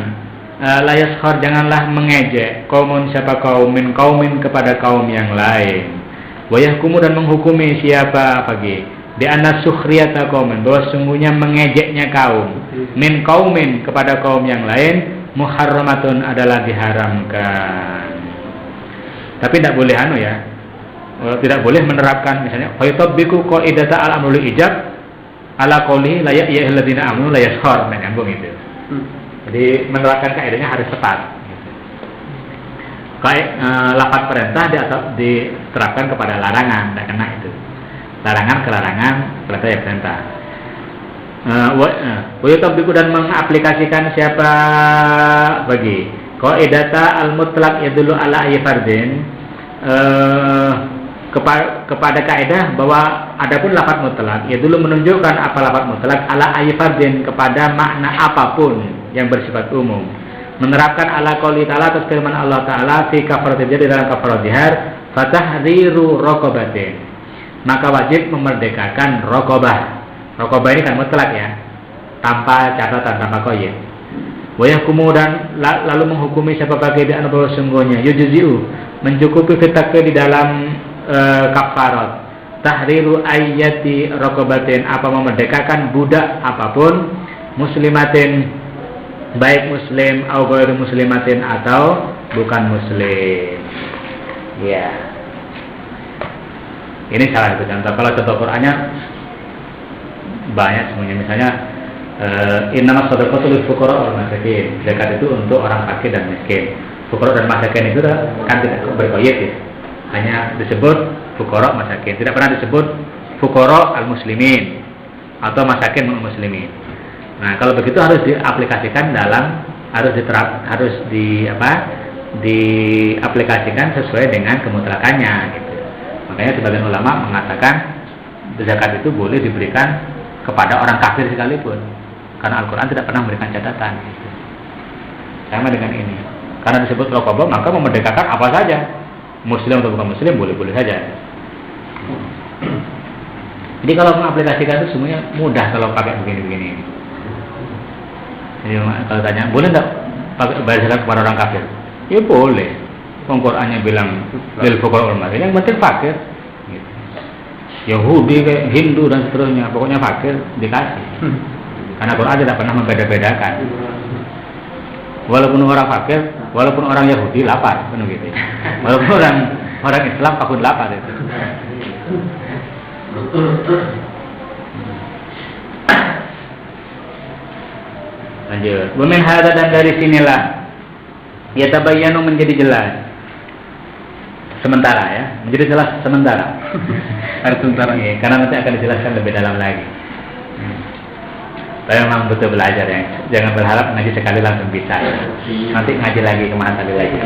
la yaskhar janganlah mengejek qaumun siapa kaum min qaumin kepada kaum yang lain. Wa yahkumu dan menghukumi siapa pagi di anna sukhriyata qaumin bahwa sungguhnya mengejeknya kaum min qaumin kepada kaum yang lain muharramatun adalah diharamkan. Tapi tidak boleh tidak boleh menerapkan misalnya fa yutabbiqu qaidata al-amru lil ijab ala qawli la ya'ladziina amanu la yaskhar, nyambung itu. Jadi menerapkan kaidahnya harus tepat. Lafaz perintah diterapkan kepada larangan, tidak kena itu. Larangan ke larangan, perintah ya perintah. Wayutabiku dan mengaplikasikan siapa bagi qaidata al-mutlaq yadullu ala ayyi fardin, kepada kaidah bahwa adapun lafaz mutlak yadullu menunjukkan apa lafaz mutlak ala ayyi fardin kepada makna apapun yang bersifat umum. Menerapkan ala qouli ta'ala atas firman Allah Ta'ala fi kafaratil jihad, dalam kafarat jihad, fatahriru raqabatin, maka wajib memerdekakan raqabah. Raqabah ini kan mutlak ya, tanpa catatan, tanpa qaid. Wa yahkumu dan lalu menghukumi siapa bagi bi anna bahwa sungguhnya yujzi'u mencukupi fitaknya di dalam kafarat tahriru ayyati raqabatin, apa memerdekakan budak apapun, muslimatin baik muslim atau ghairu muslimatin atau bukan muslim. Ya. Ini salah satu contoh. Kalau contoh Qur'annya banyak semuanya. Misalnya innamas shadaqatu lil fuqara wal masakin. Zakat itu untuk orang fakir dan miskin. Fuqara dan masakin itu kan tidak berqaid ya. Hanya disebut fuqara masakin. Tidak pernah disebut fuqara al muslimin atau masakin muslimin. Nah, kalau begitu harus diaplikasikan harus diaplikasikan sesuai dengan kemutlakannya gitu. Makanya sebagian ulama mengatakan zakat itu boleh diberikan kepada orang kafir sekalipun, karena Al-Quran tidak pernah memberikan catatan gitu. Sama dengan ini, karena disebut raqabah maka memerdekakan apa saja, muslim atau bukan muslim boleh-boleh saja. Jadi kalau mengaplikasikan itu semuanya mudah kalau pakai begini-begini. Jadi kalau tanya, boleh enggak pakai bayar zakat kepada orang kafir? Ya boleh. Qurannya bilang lil fuqara wal masakin, yang penting fakir. Gitu. Yahudi, kayak Hindu dan seterusnya, pokoknya fakir dikasih. Karena Quran tidak pernah membeda-bedakan. Walaupun orang fakir, walaupun orang Yahudi lapar, kan gitu. Walaupun orang Islam takut lapar itu. Lanjut. Wa min hadza, dan dari sinilah yatabayyanu menjadi jelas. Sementara ya, menjadi jelas sementara. Harus sementara ya, karena nanti akan dijelaskan lebih dalam lagi. Tapi memang betul belajar ya. Jangan berharap ngaji sekali langsung bisa. Nanti ngaji lagi, kemana tadi lagi.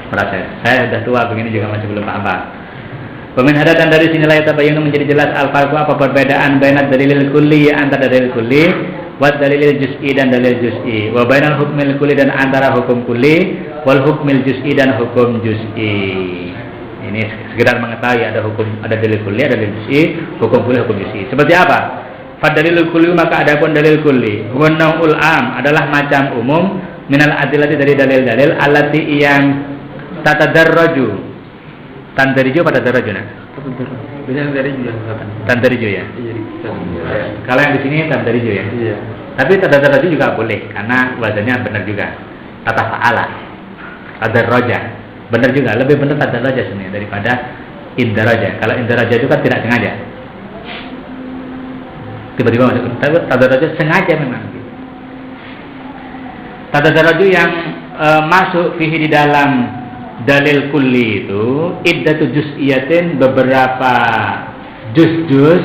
Proses. Saya sudah tua begini juga masih belum paham. Wa min hadza, dan dari sinilah yatabayyanu menjadi jelas al-farqu, apa perbedaan bainad dalilil kulli, antara dalil kulli wa dalilil juz'i dan dalil juz'i, wa bainal hukmil kulli, dan antara hukum kulli wal hukmil juz'i dan hukum juz'i. Ini sekedar mengetahui ada dalil kulli, ada dalil juz'i, hukum kulli, hukum juz'i. Seperti apa? Fadalilul kulli, maka adapun dalil kulli huwa naul am, adalah macam umum, minal adillati, dari dalil-dalil allati yang tatadarraju. Tandariju pada darajuna. Tandariju ya. Kalau yang di sini tandariju ya. Iya. Tapi tadarraju juga boleh karena wazannya benar juga. Tata fa'ala. Tadarraja. Benar juga, lebih benar tadarraja sebenarnya daripada indaraja. Kalau indaraja itu kan tidak sengaja. Tiba-tiba masuk. Tapi tadarraja sengaja memang. Tadarraju yang masuk fihi di dalam dalil kulli itu iddatu juz'iyatin, beberapa juz-juz,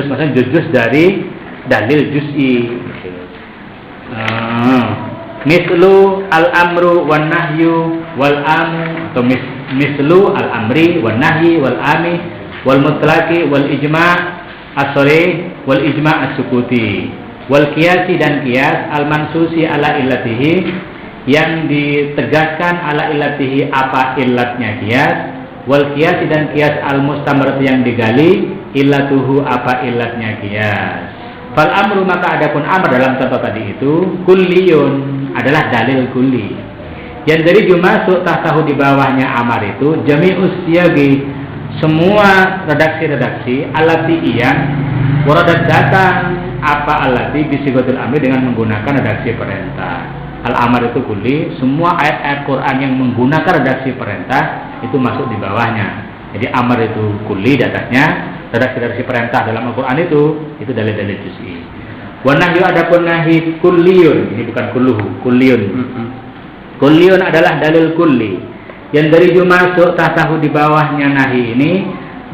maksudnya juz-juz dari dalil juz'i. Mislu al-amru wan nahyu wal amu, atau mislu al-amri wan nahyi wal ami wal mutlaqi wal ijma' as-sharih wal ijma' as-sukuti wal qiyasi, dan qiyas al-mansusi ala illatihi, yang ditegaskan ala illatihi, apa illatnya qiyas, wal qiyas, dan qiyas al mustamar, yang digali illatuhu, apa illatnya qiyas. Fal amru, maka adapun amr dalam contoh tadi itu kulliyun, adalah dalil kulli, yang dari masuk tahtahu, di bawahnya amar itu jami'us siyagi, semua redaksi-redaksi alati yang waradat datang, apa alati bisigotul amri, dengan menggunakan redaksi perintah. Al-amar itu kulli, semua ayat-ayat Quran yang menggunakan redaksi perintah itu masuk di bawahnya. Jadi amar itu kulli datangnya, redaksi perintah dalam Al-Quran itu dalil-dalil juz'i. Wa nahyu adapun nahi kulliyun, ini bukan kulluhu, kulliyun. Kulliyun adalah dalil kulli yang dari masuk tahtahu di bawahnya nahi ini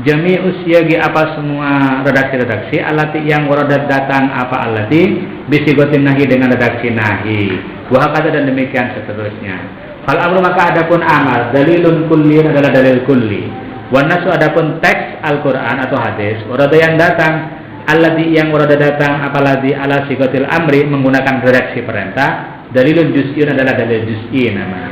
jami'us siyagi apa semua redaksi-redaksi alati yang waradat datang apa alati bisigotin nahi dengan redaksi nahi wa hakada dan demikian seterusnya. Fal amru maka adapun amal dalilun kulliyun adalah dalil kulli. Wan nasu adapun teks Al-Qur'an atau hadis warada yang datang alladzi yang warada datang apalagi ala sigotil amri menggunakan redaksi perintah dalilun juz'iyun adalah dalil juz'i namanya.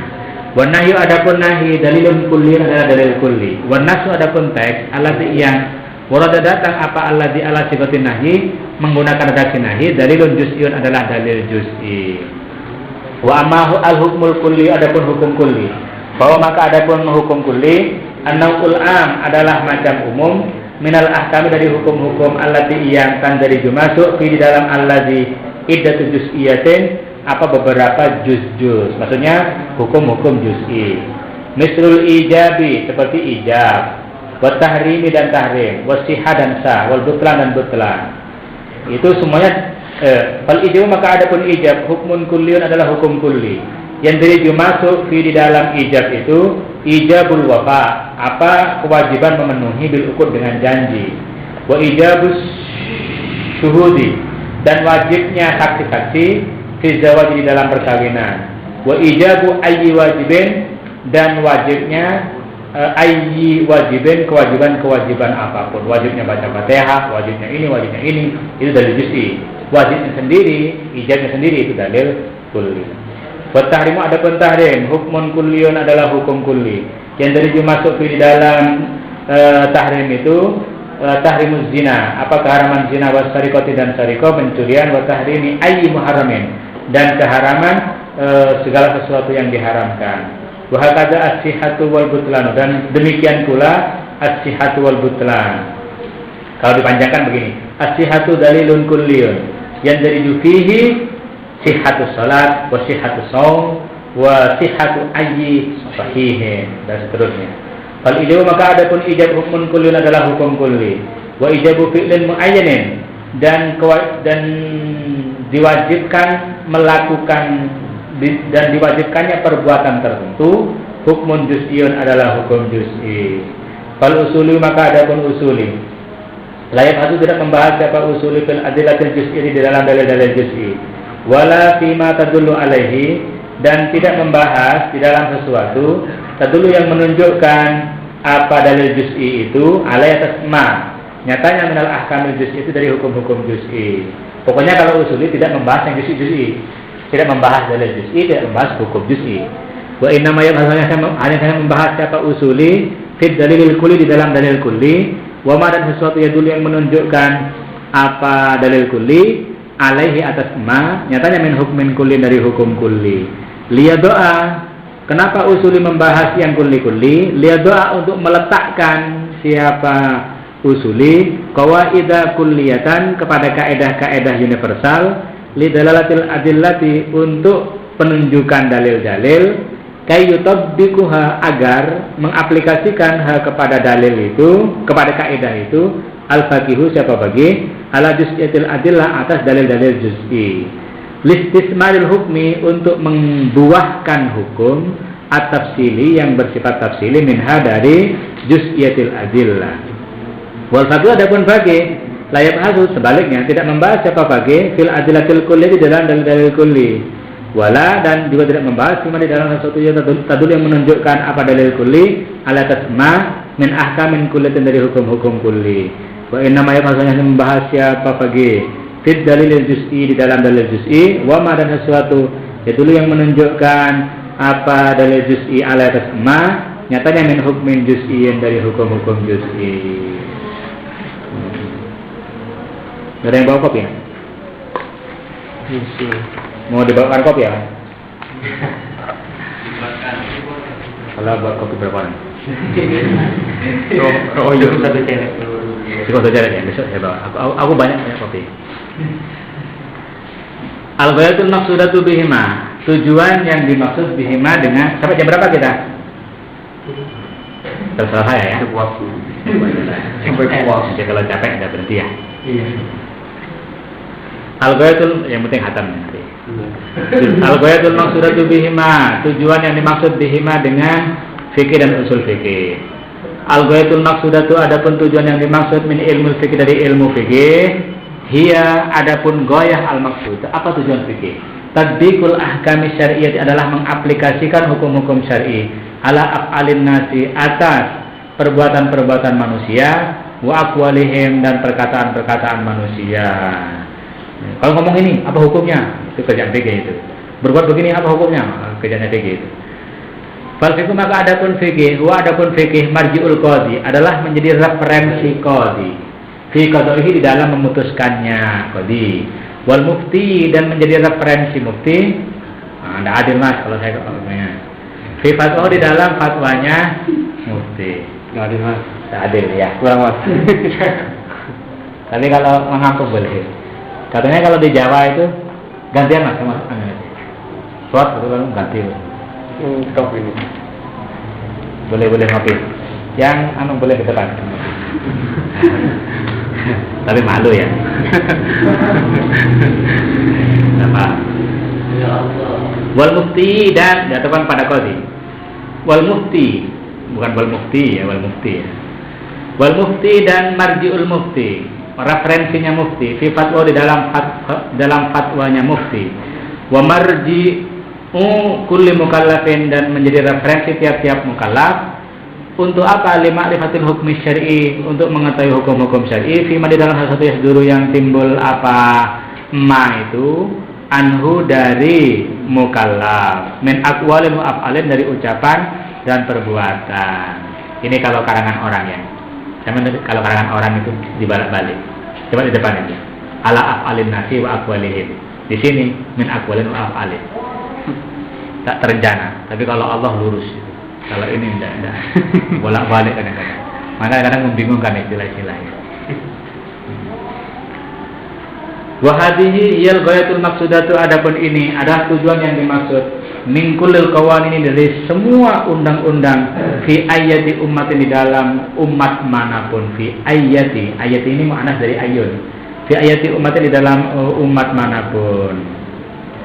Wan nahyu adapun nahi dalilun kulliyun adalah dalil kulli. Wan nasu adapun teks alladzi yang warada datang apa alladzi ala sigotin nahyi menggunakan redaksi nahi dalilun juz'iyun adalah dalil juz'i. Wa amma al-hukmul kulli adapun hukum kulli. Bahwa maka adapun hukum kulli an-naw'ul am adalah macam umum minal ahkam dari hukum-hukum allati yang kan dari masuk di dalam allazi iddatu juz'iyatin apa beberapa juz-juz. Maksudnya hukum-hukum juz'i. Misrul ijabi seperti ijab, wa tahrimi dan tahrim, wa sihah dan sah, wal butlan dan butlan. Itu semuanya fal ijab maka adapun ijab hukmun kulliyun adalah hukum kulli. Yang dari masuk di dalam ijab itu ijabul wafa, apa kewajiban memenuhi bil uqud dengan janji. Wa ijabus syuhudi dan wajibnya saksi-saksi fi zawaj di dalam perkawinan. Wa ijabu ayyi wajibin dan wajibnya ayyi wajibin kewajiban apapun. Wajibnya baca Fatihah, wajibnya ini, itu dalil juz'i. Wajibnya sendiri, ijabnya sendiri itu dalil kulli. Wa tahrimu adapun tahrim, hukmun kulliyun adalah hukum kulli. Yang dari masuk di dalam tahrim itu tahrimuz zina, apa keharaman zina wa sarikati dan sariko pencurian wa tahrimi ayyi muharramin dan keharaman segala sesuatu yang diharamkan. Wa hakadza as-sihhatu wal butlan dan demikian pula as-sihhatu wal butlan. Kalau dipanjangkan begini, as-sihhatu dalilun kulliyun yang dari fihi sihhatus salat wa sihhatus shaum wa sihhatu ayyi sahihin dan seterusnya. Fal ijabu maka adapun ijab hukmun kulliyun adalah hukum kulli. Wa ijabu fi'lin muayyanin dan diwajibkan melakukan dan diwajibkannya perbuatan tertentu hukmun juz'iyun adalah hukum juz'i. Fal usuli maka adapun usuli layak itu tidak membahas siapa usuli fil adillatil juz'i di dalam dalil-dalil juz'i wala fima tadullu alaihi dan tidak membahas di dalam sesuatu tadullu yang menunjukkan apa dalil juz'i itu alai atas ma nyatanya minal ahkamil juz'i itu dari hukum-hukum juz'i. Pokoknya kalau usuli tidak membahas yang juz'i, tidak membahas dalil juz'i, tidak membahas hukum juz'i. Wa inna ma hanya membahas siapa usuli fit dalil kulli di dalam dalil kulli wa ma dan sesuatu yang menunjukkan apa dalil kulli alaihi atas ma nyatanya min hukmin kulli dari hukum kulli. Liya doa kenapa usuli membahas yang kulli liya doa untuk meletakkan siapa usuli qawaidah kulliyatan kepada kaedah-kaedah universal li dalalatil adillati untuk penunjukan dalil-dalil kayyutabbiquha agar mengaplikasikan kepada dalil itu kepada kaedah itu al-faqihu siapa bagi ala juz'iyatil adillah atas dalil-dalil juz'i listismaril hukmi untuk membuahkan hukum at-tafsili yang bersifat tafsili minha dari juz'iyatil adillah. Wal faqih adapun faqih layak hasu sebaliknya tidak membahas siapa faqih fil adillatil kulli di dalam dalil-dalil kulli wala dan juga tidak membahas cuma di dalam sesuatu yang tadul yang menunjukkan apa dalil kulli ala tasma min ahkamin kulliyatin dari hukum-hukum kulli. Wa inna ma maksudnya membahas siapa faqih fit dalil juz'i di dalam dalil juz'i wa ma dan sesuatu tadul yang menunjukkan apa dalil juz'i ala tasma nyatanya min hukmin juz'iyyin dari hukum-hukum juz'i. Ada yang bawa kopi ya? Mau dibawakan kopi ya? Kalau bawa kopi berapa orang? Oh iya satu ceret. Satu ceret ya, besok saya bawa. Aku banyak kopi. Al-ghayatul maqsudatu bihima. Tujuan yang dimaksud bihima dengan sampai jam berapa kita? Terserah saya ya. Sampai puas. Jadi kalau capek ada berhenti ya. Iya. Al-ghayatul, yang penting hatam nanti. Al-ghayatul maqsudatu bihima, tujuan yang dimaksud bihima dengan fikih dan usul fikih. Al-ghayatul maqsudatu, adapun tujuan yang dimaksud min ilmu fikih, dari ilmu fikih. Hiya, adapun ghayah al-maqsud, apa tujuan fikih? Tadbiqul ahkami syar'iyyah, adalah mengaplikasikan hukum-hukum syar'i ala af'alin nasi, atas perbuatan-perbuatan manusia, wa aqwalihim, dan perkataan-perkataan manusia. Kalau ngomong ini, apa hukumnya? Itu kerjaan fikih itu. Berbuat begini, apa hukumnya? Kerjaan fikih itu. Fal fikih, maka adapun fikih, wa adapun fikih marji'ul qadhi, adalah menjadi referensi qadhi. Fi qadhihi, di dalam memutuskannya qadhi. Wal mufti, dan menjadi referensi mufti. Anda adil mas kalau saya ngomongnya. Fi fatwa, di dalam fatwanya mufti. Nggak adil mas. Adil ya. Kurang mas. Tapi kalau mengaku boleh. Katanya kalau di Jawa itu gantian mas sama suat itu kan ganti. Top ini. Boleh ngopi. Yang boleh ke depan. Tapi malu ya. Apa? Ya Allah. Wal mufti, dan jatuhkan pada qadhi. Wal mufti, bukan wal mufti ya, wal mufti. Wal mufti, dan marji'ul mufti, referensinya mufti, fi fatwa, di dalam fatwanya mufti. Wa marji'u kulli mukallafin, dan menjadi referensi tiap-tiap mukallaf. Untuk apa? Lima'rifatil hukmi syar'i, untuk mengetahui hukum-hukum syar'i. Fima, di dalam satu yasduru, yang timbul apa ma itu anhu, dari mukallaf, min aqwalin wa af'alin, dari ucapan dan perbuatan. Ini kalau karangan orang ya. Kalau karangan orang itu dibalik-balik. Coba di depan itu. Ala af'alin nasi wa aqwalihim. Di sini min aqwalin wa af'alin. Tak terencana. Tapi kalau Allah lurus. Kalau ini enggak. Bolak-balik kadang-kadang. Maka kadang membingungkan istilah-istilahnya. Wa hadhihi iyal ghayatul maqsudatu, adapun ini adalah tujuan yang dimaksud min kullil qawanin, dari semua undang-undang, fi ayati ummatin, di dalam umat manapun. Fi ayati ini makna dari ayun. Fi ayati ummatin, di dalam umat manapun.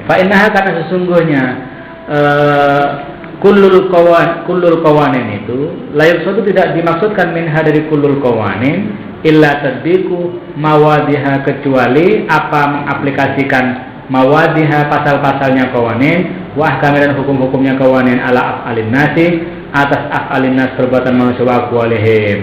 Fa innaha, karena sesungguhnya kullul qawanin itu layar suatu tidak dimaksudkan minha, dari kullul qawanin, illa tadbiqu mawadiha, kecuali apa mengaplikasikan mawadiha, pasal-pasalnya qawanin, wa ahkam, dan hukum-hukumnya qawanin, ala af'alin nasi, atas af'alin nas, perbuatan manusia, wa aqwalihim.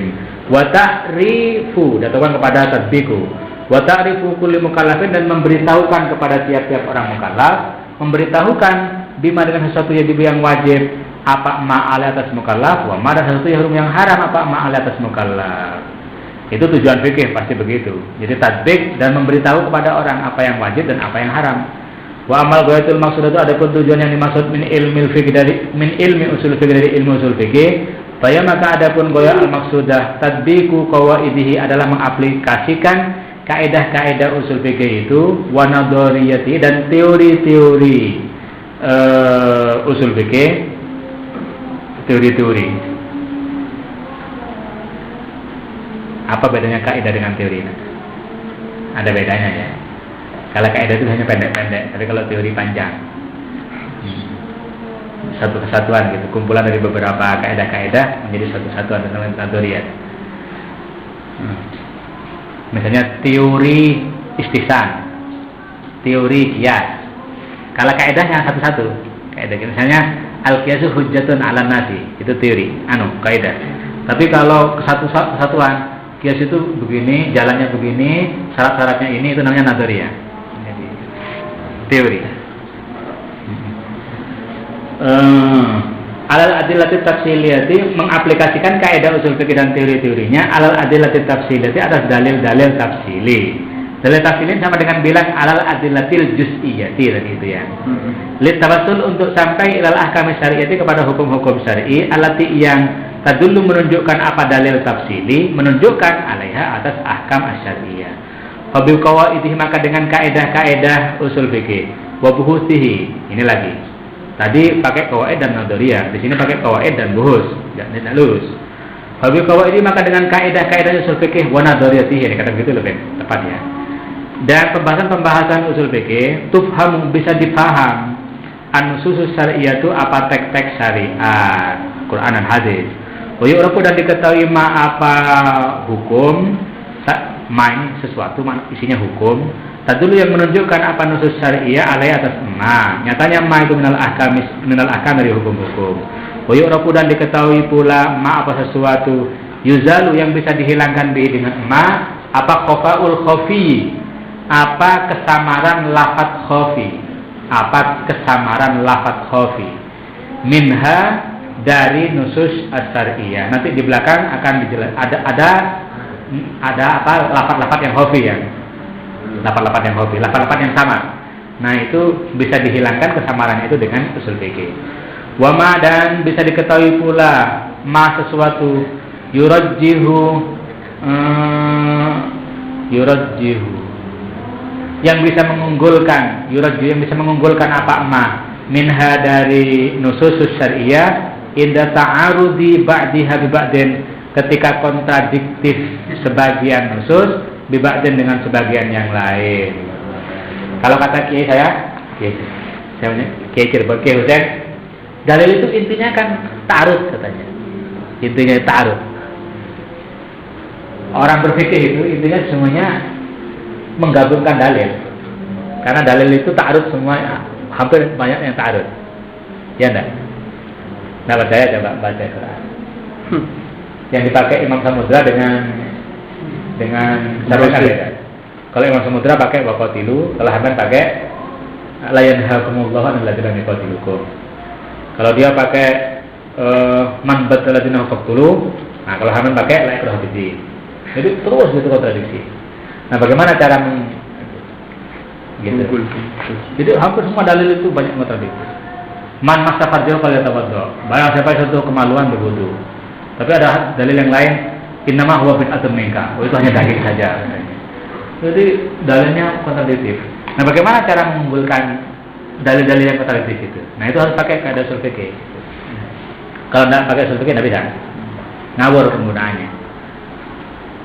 Wa ta'rifu, datangkan kepada tadbiqu. Wa ta'rifu kulli mukallafin, dan memberitahukan kepada tiap-tiap orang mukallaf, memberitahukan bima, dengan sesuatu yang wajib, apa ma'ala atas mukallaf, wa ma, dan sesuatu yang haram, apa ma'ala atas mukallaf. Itu tujuan fikih, pasti begitu. Jadi tadbiq, dan memberitahu kepada orang apa yang wajib dan apa yang haram. Wa amal ghayatul maqsud, itu adapun tujuan yang dimaksud min ilmi fikih, dari min ilmi usul fikih, dari ilmu usul fikih. Faya, maka adapun ghaya al maqsudah tadbiqu qawaidihi, adalah mengaplikasikan kaidah-kaidah usul fikih itu, wa nadhariyati, dan teori-teori usul fikih, teori-teori. Apa bedanya kaidah dengan teori? Ada bedanya ya. Kalau kaidah itu hanya pendek-pendek, tapi kalau teori panjang. Satu kesatuan gitu, kumpulan dari beberapa kaidah-kaidah menjadi satu kesatuan, namanya nadhariyat. Misalnya teori istihsan, teori qiyas. Kalau kaidahnya satu-satu, kaidah misalnya al-qiyasu hujjatun 'alan nasi, itu teori, kaidah. Tapi kalau kesatuan, qiyas itu begini, jalannya begini, syarat-syaratnya ini, itu namanya nadhariyah. Jadi teori. Alal adillati tafsiliyati, mengaplikasikan kaidah usul fikih dan teori-teorinya alal adillati tafsiliyati, atas dalil-dalil tafsili. Dalil tafsili sama dengan bilang alal adillatil juz'iyati tadi itu ya. Litawassul, untuk sampai ilal ahkam syar'iyyati, kepada hukum-hukum syar'i, alati, yang tadullu, menunjukkan apa dalil tafsili, menunjukkan alaiha, atas ahkam asy-syar'iyyah. Fa bil qawaidih, maka dengan kaidah-kaidah usul fikih, wa buhusihi, ini lagi. Tadi pakai qawaid dan nadhariyah, di sini pakai qawaid dan buhus, tidak lurus. Fa bil qawaidih, maka dengan kaidah-kaidah usul fikih, wa nadhariyatihi, kata begitu lebih tepat ya. Dan pembahasan usul fikih tufham bisa dipaham an-nusus syariah itu apa teks-teks syariat Quran dan hadis. Wa yu'rafu dan diketahui ma apa hukum main sesuatu isinya hukum. Tadulu yang menunjukkan apa nusus syariah alai atas ma. Nyatanya ma itu minal ahkam dari hukum-hukum. Wa yu'rafu dan diketahui pula ma apa sesuatu yuzalu yang bisa dihilangkan dengan ma apa khofaul khofi. Apa kesamaran lafadz khofi? Apa kesamaran lafadz khofi? Minha dari nusus as-syariah. Nanti di belakang akan dijelaskan ada apa lafadz yang khofi ya. Lafadz yang khofi, lafadz yang sama. Nah, itu bisa dihilangkan kesamarannya itu dengan usul fikih. Wa ma dan bisa diketahui pula ma sesuatu yurajjihu yang bisa mengunggulkan yang bisa mengunggulkan apa ma minha dari nusus syariah inda ta'arudi ba'diha bi ba'din ketika kontradiktif sebagian nusus bi ba'din dengan sebagian yang lain. Kalau kata kiai saya kiai Cirebon, Kiai Husain, dalil itu intinya kan ta'arud katanya. Intinya ta'arud. Orang berfikih itu intinya semuanya menggabungkan dalil, karena dalil itu ta'arud semua, hampir banyak yang ta'arud, ya enggak? Nah, percaya coba baca Quran yang dipakai Imam Samudra dengan Syarah beda. Kalau Imam Samudra pakai waqatilu, kalau Hamdan pakai la yanhakumullahu anil ladzina yuqatilukum. Kalau dia pakai man batal ladzina faqtulu, nah kalau Hamdan pakai la ikraha fiddin. Jadi terus itu kontradiksi. Nah, bagaimana cara gitu? Jadi hampir semua dalil itu banyak kontradiksi. Man masa farjah kalau tawaddo. Barang siapa satu kemaluan berwudu. Tapi ada dalil yang lain, innama huwa bid'atun minka. Oh, itu hanya daging saja. Jadi dalilnya kontradiktif. Nah, bagaimana cara mengunggulkan dalil-dalil yang kontradiktif itu? Nah, itu harus pakai kaidah usul fikih. Kalau tidak pakai usul fikih tidak bisa. Ngawur penggunaannya.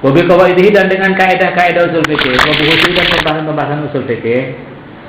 Wabi qawaidihi dan dengan kaidah-kaidah usul fikih, wabuhusi dan pembahasan usul fikih,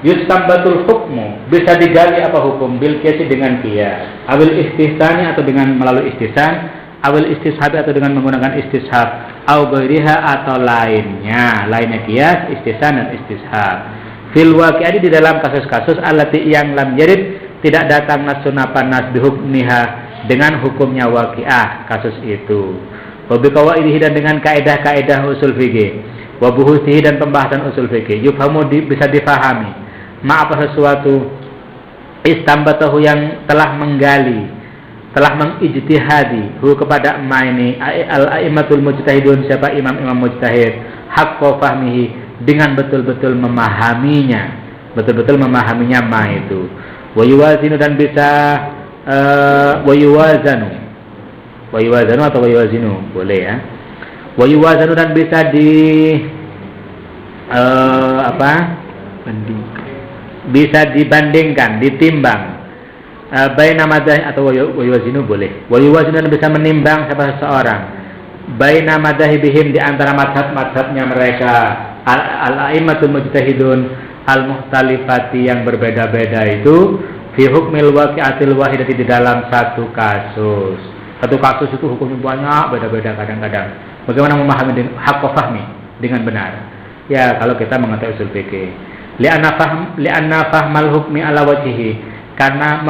yustambatul hukmu bisa digali apa hukum bil qiyasi dengan qiyas, awil istihsani atau dengan melalui istihsan, awil istishab atau dengan menggunakan istishab, au ghairiha atau lainnya qiyas, istihsan dan istishab. Fil waqi'ati di dalam kasus-kasus allati yang lam yarid tidak datang nasun apa nas bihukmiha dengan hukumnya waqi'ah kasus itu. Wabi qawaidihi dan dengan kaidah-kaidah usul fikih, wabuhusihi dan pembahasan usul fikih, yufhamu bisa difahami, ma apa sesuatu istambatahu yang telah menggali, telah mengijtihadi hu kepada ma ini al-a'immatul mujtahidun, siapa imam-imam mujtahid, haqqo fahmihi dengan betul-betul memahaminya, betul-betul memahaminya ma itu. Wa yuwazinu dan bisa wa yuwazanu atau wayuwazinu boleh ya. Wayuwazanu dan bisa bisa dibandingkan, ditimbang. Baina madzhab atau wayuwazinu boleh. Wayuwazinu dan bisa menimbang siapa seseorang. Baina madzhabihim di antara mazhab-mazhabnya mereka, al-a'immatul mujtahidun al-mukhtalifati yang berbeda-beda itu fi hukmil waqi'atil wahidati di dalam satu kasus. Satu kasus itu hukumnya banyak, beda-beda kadang-kadang. Bagaimana memahami haqqa fahmi dengan benar? Ya, kalau kita mengetahui usul fikih. Li'anna fahmal hukmi ala wajhihi, karena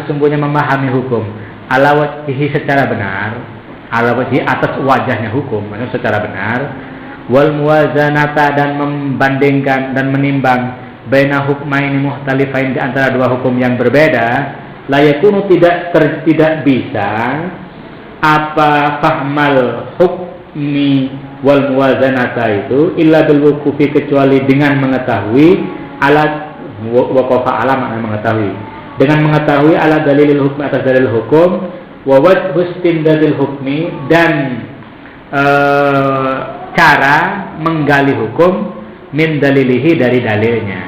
sesungguhnya memahami hukum ala wajhihi secara benar, ala wajhi atas wajahnya hukum, maksudnya secara benar. Wal muwazanata dan membandingkan dan menimbang baina hukmaini muhtalifain di antara dua hukum yang berbeda. La yakunu tidak bisa apa fahmal hukmi wal muwazanata itu illa bil wuqufi kecuali dengan mengetahui ala waqafa ala makna mengetahui, dengan mengetahui ala dalilil hukmi atas dalil hukum, wa wajhus istindadil hukmi dan cara menggali hukum min dalilihi dari dalilnya.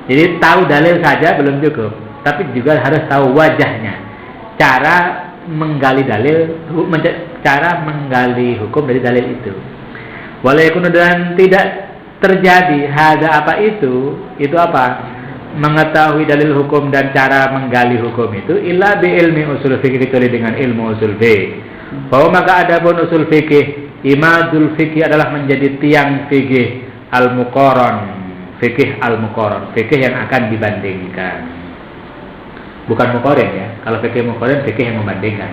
Jadi tahu dalil saja belum cukup, tapi juga harus tahu wajahnya, cara menggali dalil, cara menggali hukum dari dalil itu. Walaupun dan tidak terjadi hada apa itu apa? Mengetahui dalil hukum dan cara menggali hukum itu illa bi ilmi usul fikih, kecuali dengan ilmu usul fikih. Bahwa maka adapun usul fikih, imadul fikih adalah menjadi tiang fikih al-muqaran, fikih al-muqaran, fikih yang akan dibandingkan. Bukan muqarin ya. Kalau fikih muqarin, fikih yang membandingkan.